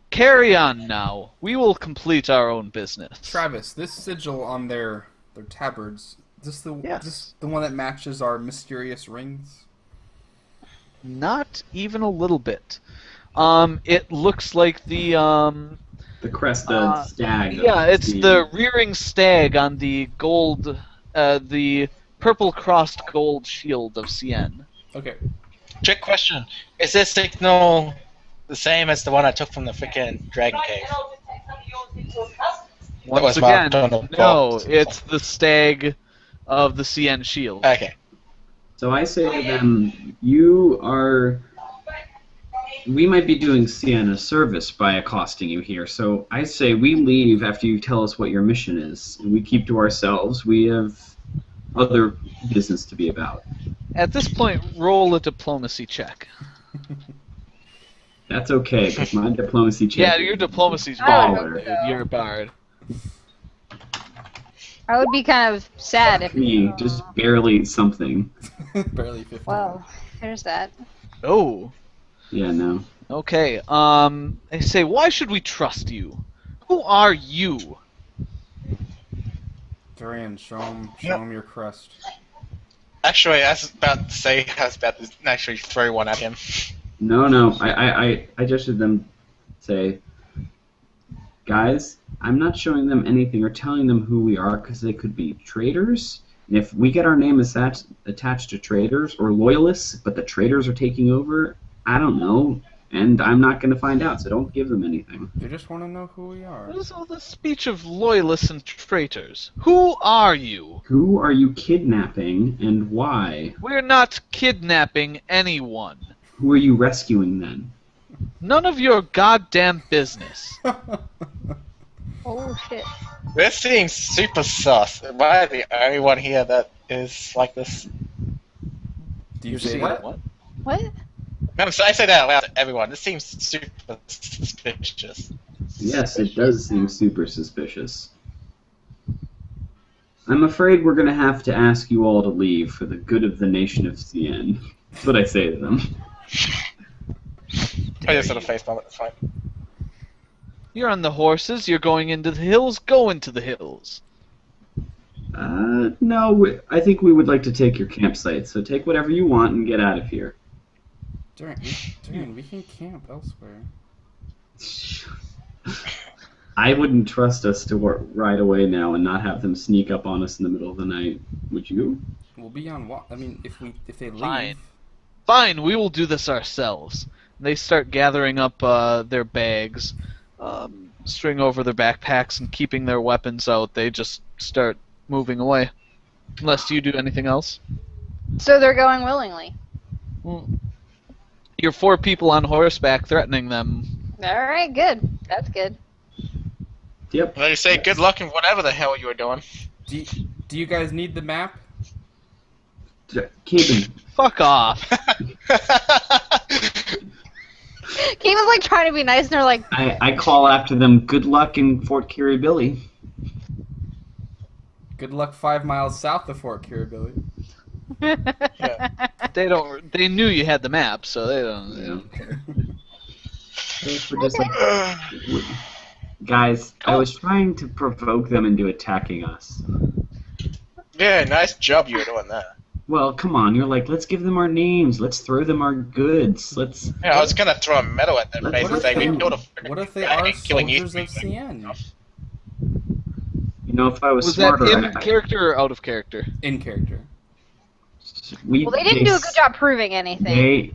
"Carry on now. We will complete our own business." Travis, this sigil on their tabards, is Yes. this the one that matches our mysterious rings? Not even a little bit. It looks like the The Cresta stag. yeah, it's the rearing stag on the gold, the purple crossed gold shield of Cien. Okay. Trick question. Is this signal the same as the one I took from the freaking Dragon Cave? Once was again, marked on the no, box. it's the stag of the Cien shield. Okay. So I say to them, we might be doing Cien a service by accosting you here, so I say we leave after you tell us what your mission is, and we keep to ourselves. We have other business to be about. At this point, roll a diplomacy check. That's okay, because my diplomacy check. Yeah, your diplomacy's I would baller, hope dude. so. You're a bard. I would be kind of sad if. Me, just barely something. Barely 15. Well, there's that. Oh. Yeah, no. Okay. They say, why should we trust you? Who are you? Durian, show him your crest. Actually, I was about to say, I was about to actually throw one at him. No. I gestured them, say, guys, I'm not showing them anything or telling them who we are because they could be traitors. And if we get our name attached to traitors or loyalists, but the traitors are taking over, I don't know. And I'm not going to find out, so don't give them anything. They just want to know who we are. What is all this speech of loyalists and traitors? Who are you? Who are you kidnapping and why? We're not kidnapping anyone. Who are you rescuing then? None of your goddamn business. Oh shit. This seems super sus. Am I the only one here that is like this? Do you You're say seeing that? what? What? No, I say that out loud to everyone. This seems super suspicious. Yes, it does seem super suspicious. I'm afraid we're going to have to ask you all to leave for the good of the nation of CN. That's what I say to them. I just sort of face palm. It's fine. You're on the horses, you're going into the hills, go into the hills. No, I think we would like to take your campsite, so take whatever you want and get out of here. Durian, we can camp elsewhere. I wouldn't trust us to ride away now and not have them sneak up on us in the middle of the night. Would you? We'll be on what? I mean, if they leave. Fine. Fine, we will do this ourselves. They start gathering up their bags, string over their backpacks, and keeping their weapons out. They just start moving away. Unless you do anything else. So they're going willingly. Well, you're 4 people on horseback threatening them. Alright, good. That's good. Yep. Well, you say good luck in whatever the hell you were doing. Do you guys need the map? Keegan. Fuck off. Keevan's like trying to be nice and they're like, I call after them, good luck in Fort Kirribilli. Good luck 5 miles south of Fort Kirribilli. Yeah. They knew you had the map, so they don't care. We're just like, guys, I was trying to provoke them into attacking us. Yeah, nice job you were doing that. Well, come on, you're like, let's give them our names, let's throw them our goods, let's... Yeah, I was gonna throw a medal at their What face if and say, they- we killed a What if they guy are and killing you. soldiers of CN? You know, if I was Was that smarter... in character or out of character? In character. well, they didn't do a good job proving anything.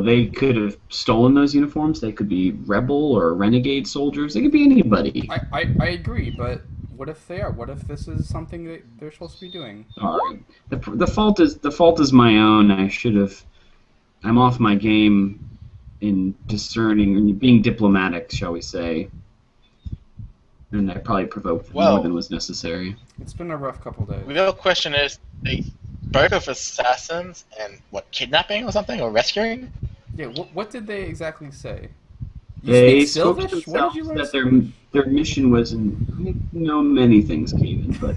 They could have stolen those uniforms, they could be rebel or renegade soldiers, they could be anybody. I agree, but what if they are? What if this is something that they're supposed to be doing? Sorry. The fault is my own. I'm off my game in discerning and being diplomatic, shall we say. And I probably provoked them more than was necessary. It's been a rough couple days. The real question is, they spoke of assassins and what, kidnapping or something, or rescuing? Yeah, what did they exactly say? They speak spoke to Sylvish? What themselves did you learn? that their mission was, many things, Kevin, but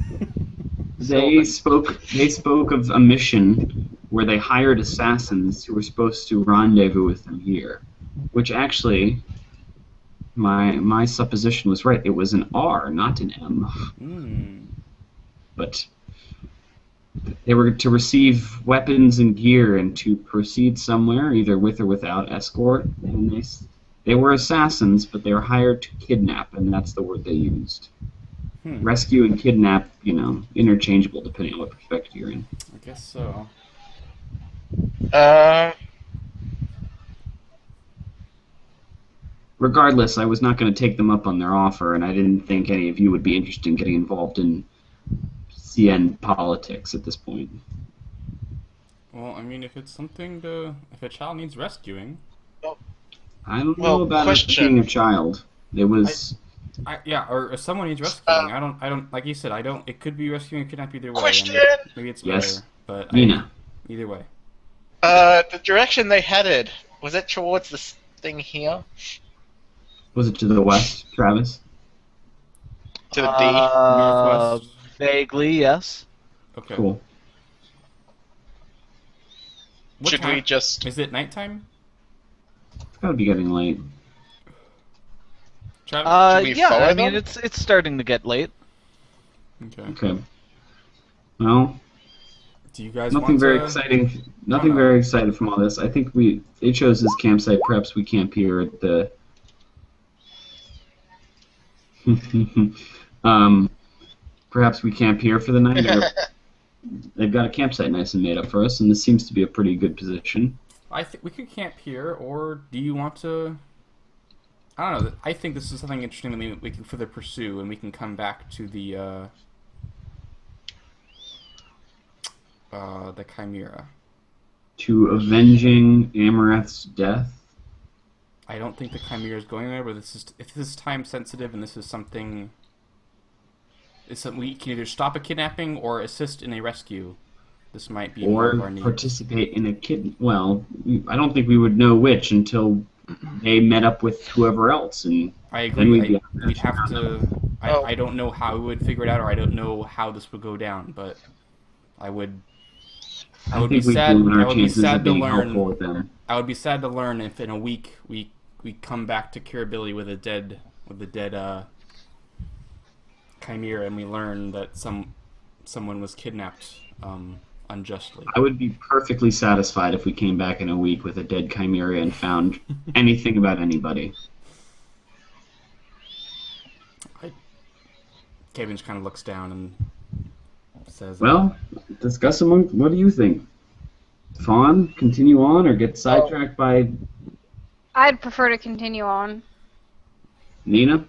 they spoke of a mission where they hired assassins who were supposed to rendezvous with them here, which actually, my supposition was right. It was an R, not an M. But they were to receive weapons and gear and to proceed somewhere, either with or without escort, and they were assassins, but they were hired to kidnap, and that's the word they used. Rescue and kidnap, interchangeable depending on what perspective you're in. I guess so. Regardless, I was not going to take them up on their offer, and I didn't think any of you would be interested in getting involved in CN politics at this point. Well, I mean, if a child needs rescuing... I don't know about it being a child. It was... or if someone needs rescuing, I don't, like you said, it could be rescuing, it could not be either way. Question! Maybe it's Yes. better, but Nina. Either way. The direction they headed, was it towards this thing here? Was it to the west, Travis? To the D? Northwest? Vaguely, yes. Okay. Cool. What Should time? we just? Is it nighttime? It's gotta be getting late. Travis? we Yeah, follow I mean them? it's starting to get late. Okay. Okay. Well, Do you guys nothing want very to... exciting. Nothing no. very exciting from all this. I think it shows this campsite. Perhaps we camp here at the. Perhaps we camp here for the night. They've got a campsite nice and made up for us, and this seems to be a pretty good position. I think we could camp here, or do you want to... I don't know. I think this is something interesting that we can further pursue, and we can come back to the Chimera. To avenging Amaranth's death. I don't think the Chimera is going there, but if this is time sensitive and this is something... It's something we can either stop a kidnapping or assist in a rescue. This might be more of our Or need. participate in a Well, I don't think we would know which until they met up with whoever else, and I then we'd agree. be We'd have to... Oh. I don't know how we would figure it out, or I don't know how this would go down, but I would... I would be think we'd sad. balloon I our would be chances sad of to being helpful learn. with them. I would be sad to learn if in a week we come back to Kirribilli with the dead Chimera, and we learn that someone was kidnapped unjustly. I would be perfectly satisfied if we came back in a week with a dead Chimera and found anything about anybody. Kevin just kind of looks down and says, Well, discuss among. What do you think? Fawn, continue on, or get sidetracked by I'd prefer to continue on. Nina?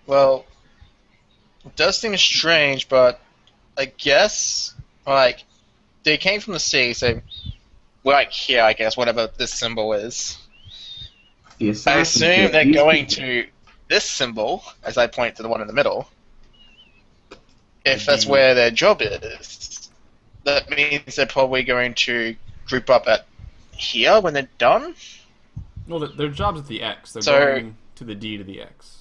Well, it does seem strange, but I guess like they came from the sea, so we're like here, I guess, whatever this symbol is. The I assassins assume get they're these going people. to this symbol, as I point to the one in the middle. If that's where their job is, that means they're probably going to group up at here when they're done. "Well, their job's at the X. They're So- going to the D to the X."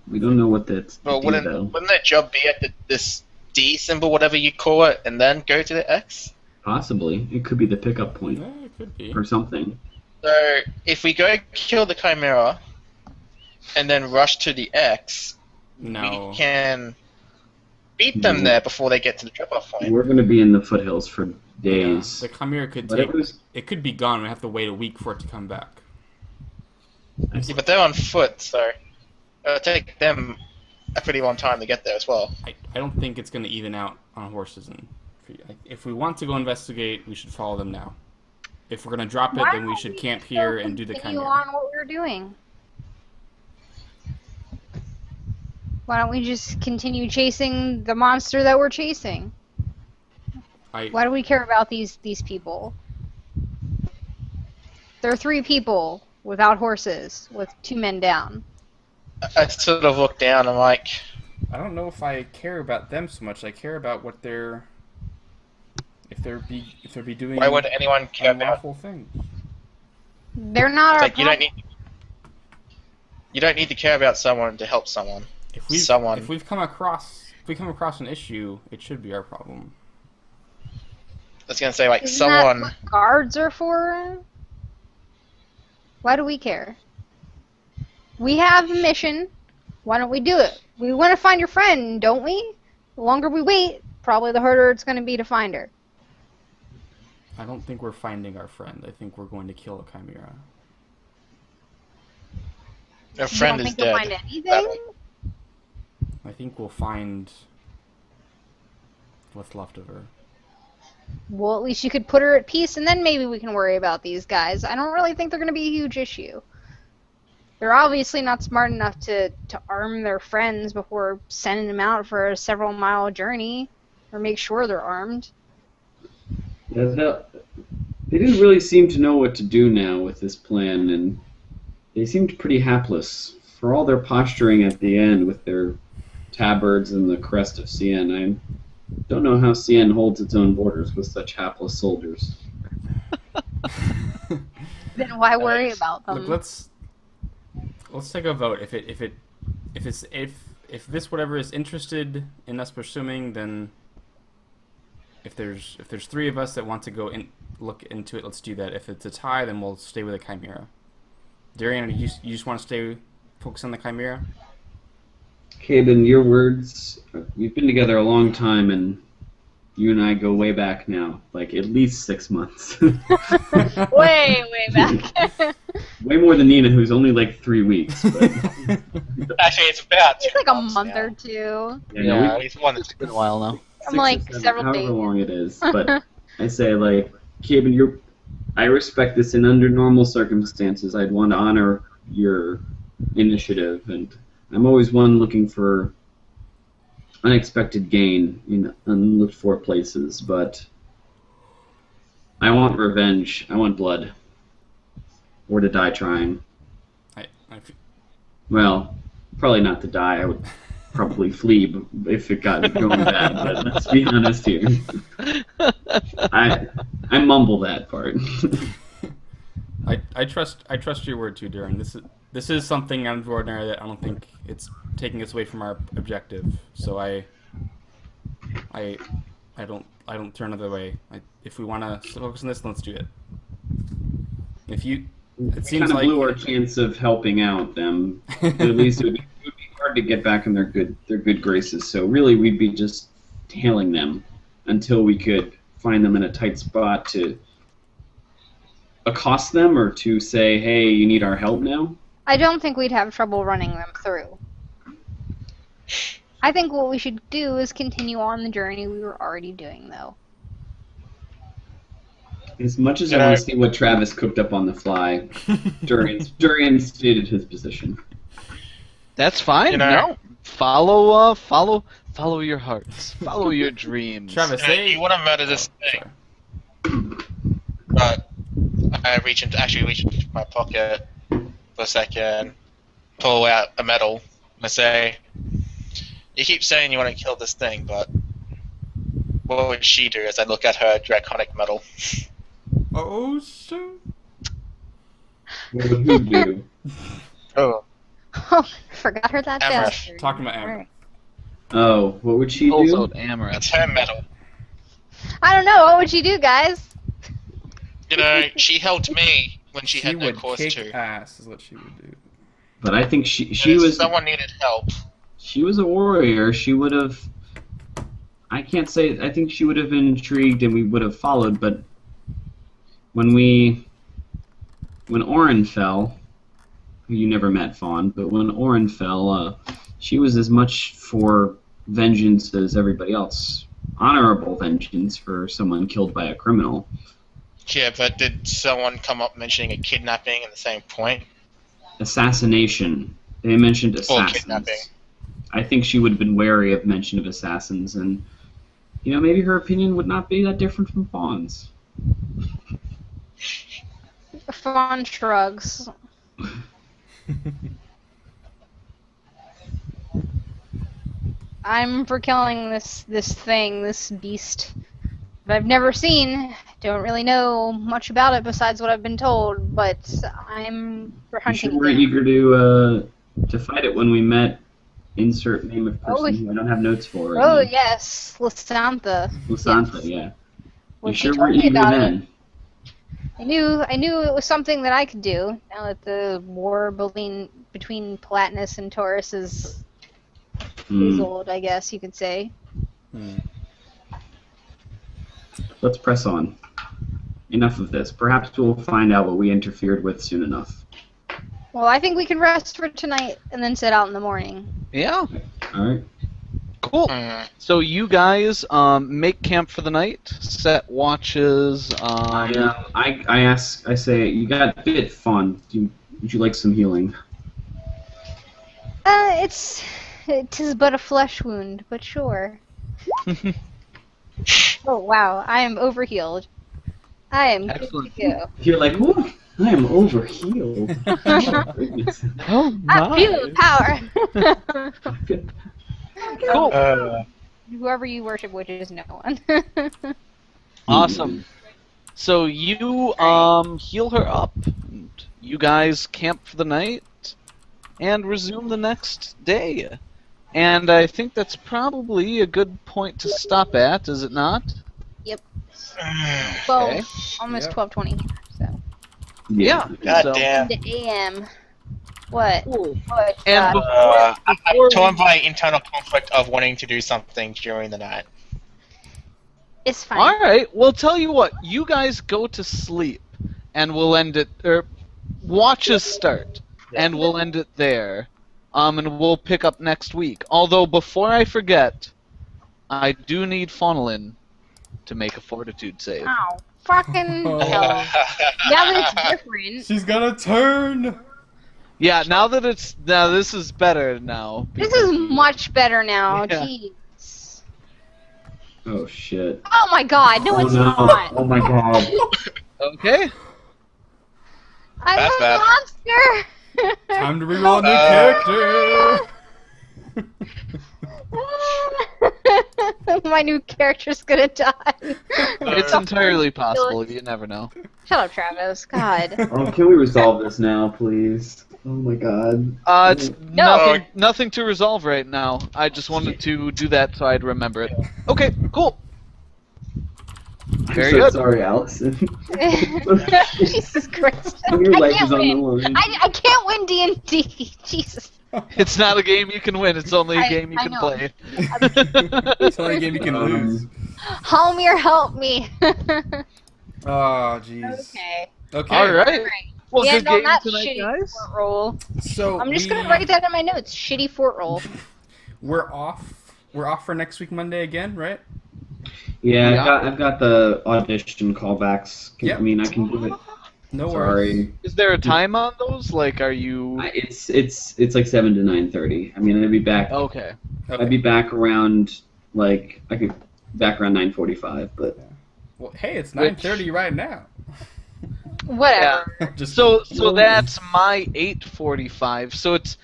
We don't know what that's. Well, do, though. wouldn't their job be at this D symbol, whatever you call it, and then go to the X? Possibly, it could be the pickup point Yeah, it could be. or something. So if we go kill the Chimera and then rush to the X, No. we can beat them No. there before they get to the drop-off point. We're going to be in the foothills for Yeah, days. the Chimera could take. Whatever's- It could be gone. We have to wait a week for it to come back. Yeah, but they're on foot, so it'll take them a pretty long time to get there as well. I don't think it's going to even out on horses. And if we want to go investigate, we should follow them now. If we're going to drop it, Why then we don't should we camp still here and do the continue Chimera. on what we're doing? Why don't we just continue chasing the monster that we're chasing? Why do we care about these people? There are 3 people without horses, with 2 men down. I sort of look down and like, I don't know if I care about them so much. I care about what they're... If they're be doing why would anyone care about? unlawful things. They're not our Like you don't problem. need. You don't need to care about someone to help someone. If we come across an issue, it should be our problem. I was gonna say like Isn't someone. that what guards are for? Why do we care? We have a mission. Why don't we do it? We want to find your friend, don't we? The longer we wait, probably the harder it's going to be to find her. I don't think we're finding our friend. I think we're going to kill a Chimera. Their You friend don't is think you'll dead. find anything? I think we'll find what's left of her. Well, at least you could put her at peace, and then maybe we can worry about these guys. I don't really think they're going to be a huge issue. They're obviously not smart enough to arm their friends before sending them out for a several-mile journey, or make sure they're armed. Yeah, they didn't really seem to know what to do now with this plan, and they seemed pretty hapless. For all their posturing at the end with their tabards and the crest of Cien, I don't know how Cien holds its own borders with such hapless soldiers. Then why worry about them? Look, let's take a vote. If this whatever is interested in us pursuing, then if there's 3 of us that want to go in, look into it, let's do that. If it's a tie, then we'll stay with the Chimera. Darian, you just want to stay focused on the Chimera? Caben, your words. We've been together a long time, and you and I go way back now, like at least 6 months. way back. Way more than Nina, who's only like 3 weeks. But... Actually, it's about It's 2 like a months month now. or two. Yeah. At least 1 to 2. It's been a while now. I'm 6 or like 7, several however days. long it is. But I say, like, Caben, I respect this, and under normal circumstances, I'd want to honor your initiative, and I'm always one looking for unexpected gain in unlooked for places, but I want revenge. I want blood. Or to die trying. Well, probably not to die. I would probably flee if it got going bad, but let's be honest here. I mumble that part. I trust your word too, Darren. This is something out of the ordinary that I don't think it's taking us away from our objective. So I don't turn the other way. If we want to focus on this, let's do it. It seems kind of like blew our chance of helping out them. At least it would be hard to get back in their good graces. So really, we'd be just tailing them until we could find them in a tight spot to accost them or to say, "Hey, you need our help now." I don't think we'd have trouble running them through. I think what we should do is continue on the journey we were already doing, though. As much as I want to see what Travis cooked up on the fly, Durian stated his position. That's fine. You know- No, follow your hearts. Follow your dreams. Travis, You want to murder this thing, but I reach into my pocket for a second, pull out a medal, and I say, "You keep saying you want to kill this thing, but what would she do?" As I look at her draconic medal. Oh shoot! What would you do? Oh, Oh, forgot her that Amherst. bastard. Talking about Amber. Alright. Oh, what would she Also, do? Amaranth. it's her medal. I don't know. What would you do, guys? You know, she helped me when she She had no would cause kick to. ass, is what she would do. But I think she If was someone needed help. she was a warrior. She would have. I can't say. I think she would have been intrigued, and we would have followed. But when Orin fell, who you never met, Fawn, but when Orin fell, she was as much for vengeance as everybody else. Honorable vengeance for someone killed by a criminal. Yeah, but did someone come up mentioning a kidnapping at the same point? Assassination. They mentioned Or assassins. kidnapping. I think she would have been wary of mention of assassins, and maybe her opinion would not be that different from Fawn's. Fawn shrugs. I'm for killing this beast that I've never seen. Don't really know much about it besides what I've been told, but I'm for You hunting sure were it. eager to fight it when we met. Insert name of person who I don't have notes for. Right Oh now. yes, Lysantha. Lusanta, Yes. yeah. When You she sure told were me eager about it, then. I knew it was something that I could do. Now that the war between Palatinus and Taurus is old, I guess you could say. Let's press on. Enough of this. Perhaps we'll find out what we interfered with soon enough. Well, I think we can rest for tonight and then set out in the morning. Yeah. All right. Cool. So you guys make camp for the night, set watches. I say, you got a bit fun. Would you like some healing? It is but a flesh wound, but sure. Oh wow, I am overhealed. I am Excellent. good to go. You're like, ooh, I am overhealed. Oh, goodness. Oh I feel the power. Cool. Whoever you worship, which is no one. Awesome. So you heal her up. And you guys camp for the night and resume the next day. And I think that's probably a good point to stop at, is it not? Well, Okay. almost Yep. 12:20 here. So Yeah. God So- damn. the AM. What? Cool. What? And Josh? I'm before torn we- by internal conflict of wanting to do something during the night. It's fine. All right. Well, tell you what. You guys go to sleep, and we'll end it. Or watch us start, and we'll end it there. And we'll pick up next week. Although before I forget, I do need Faunolin to make a fortitude save. Ow. Fucking Oh. hell. Now that it's different. She's gonna turn. Yeah. Now this is better now. This is much better now. Yeah. Jeez. Oh shit. Oh my god, no, Oh it's no. not. Oh my god. Okay. I'm That's a bad. monster. Time to reroll a new character. My new character's gonna die. It's entirely possible. You never know. Shut up, Travis. God. Oh, can we resolve this now, please? Oh my god. It's No. nothing to resolve right now. I just wanted to do that so I'd remember it. Okay, cool. I'm Very so good. sorry, Allison. Jesus Christ. Your I life can't is on the win. line. I can't win D&D. Jesus. It's not a game you can win. It's only a I- game you I can know. play. It's the only game you can lose. Homie, help me. Oh, jeez. Okay. Okay. All right. Alright. Well, Yeah, good no, game not tonight, shitty guys. fort roll. So I'm just we, gonna write that in my notes. Shitty fort roll. We're off. We're off for next week, Monday again, right? Yeah, Yeah. I've got the audition callbacks. Yep. I mean, I can do it. No worries. Sorry. Is there a time on those? Like, are you... It's like 7 to 9:30. I mean, I'd be back. Okay. Okay. I'd be back around like I could back around 9:45, but Well, hey, it's 9:30 right now. Whatever. Just So that's my 8:45. So it's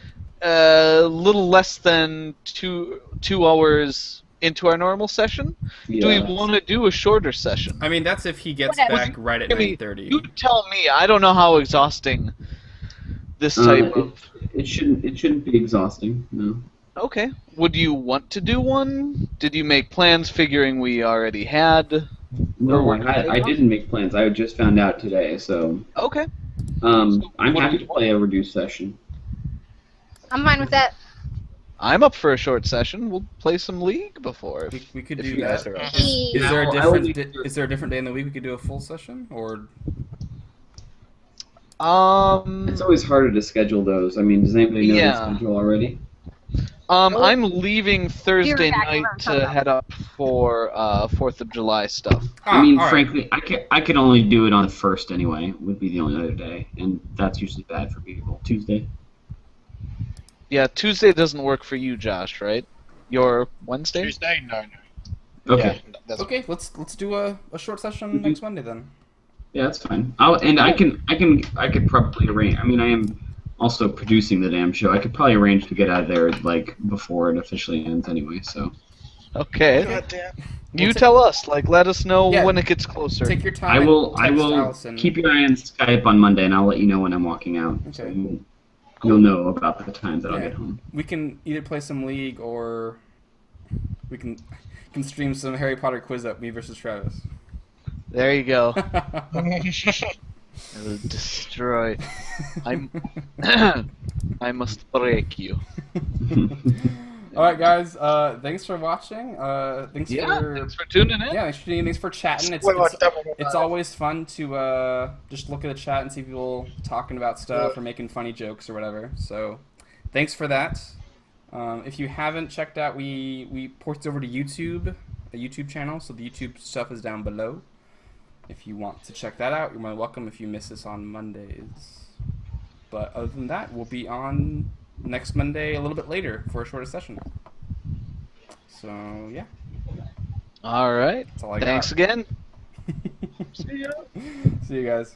a little less than two hours into our normal session. yeah. Do we want to do a shorter session? I mean, that's if he gets Whatever. back right at I mean, 9:30. You tell me. I don't know how exhausting this type of... It shouldn't be exhausting. No. Okay. Would you want to do one? Did you make plans figuring we already had? No, Or I didn't make plans. I just found out today, so Okay. I'm what happy do you to play a reduced session. I'm fine with that. I'm up for a short session. We'll play some League before. We could if do you guys that. are up. Is there a I will different be- is there a different day in the week we could do a full session, or It's always harder to schedule those. I mean, does anybody know Yeah. the schedule already? I'm leaving Thursday exactly night what I'm to talking about. head up for 4th of July stuff. I mean, all right. frankly, I could only do it on the first anyway. Would be the only other day, and that's usually bad for people. Tuesday. Yeah, Tuesday doesn't work for you, Josh, right? Your Wednesday? Tuesday? No. Okay. Yeah, that's Okay, let's do a short session next Monday then. Yeah, that's fine. I could probably arrange. I mean, I am also producing the damn show. I could probably arrange to get out of there like before it officially ends anyway. So Okay. God damn. You tell us. Like, let us know Yeah. when it gets closer. Take your time. I will and text Allison. keep your eye on Skype on Monday, and I'll let you know when I'm walking out. So Okay. you'll know about the times that I'll Yeah. get home. We can either play some League or we can stream some Harry Potter quiz up me versus Travis. There you go. I will destroy. I'm. I must break you. All right, guys. Thanks for watching. Thanks for Thanks for tuning in. yeah, thanks for tuning in. Thanks for chatting. It's always fun to just look at the chat and see people talking about stuff or making funny jokes or whatever. So, thanks for that. If you haven't checked out, we ported over to YouTube, a YouTube channel. So the YouTube stuff is down below. If you want to check that out, you're more than welcome. If you miss us on Mondays, but other than that, we'll be on next Monday a little bit later for a shorter session. So yeah, All right. that's all I Thanks got. again. See you guys.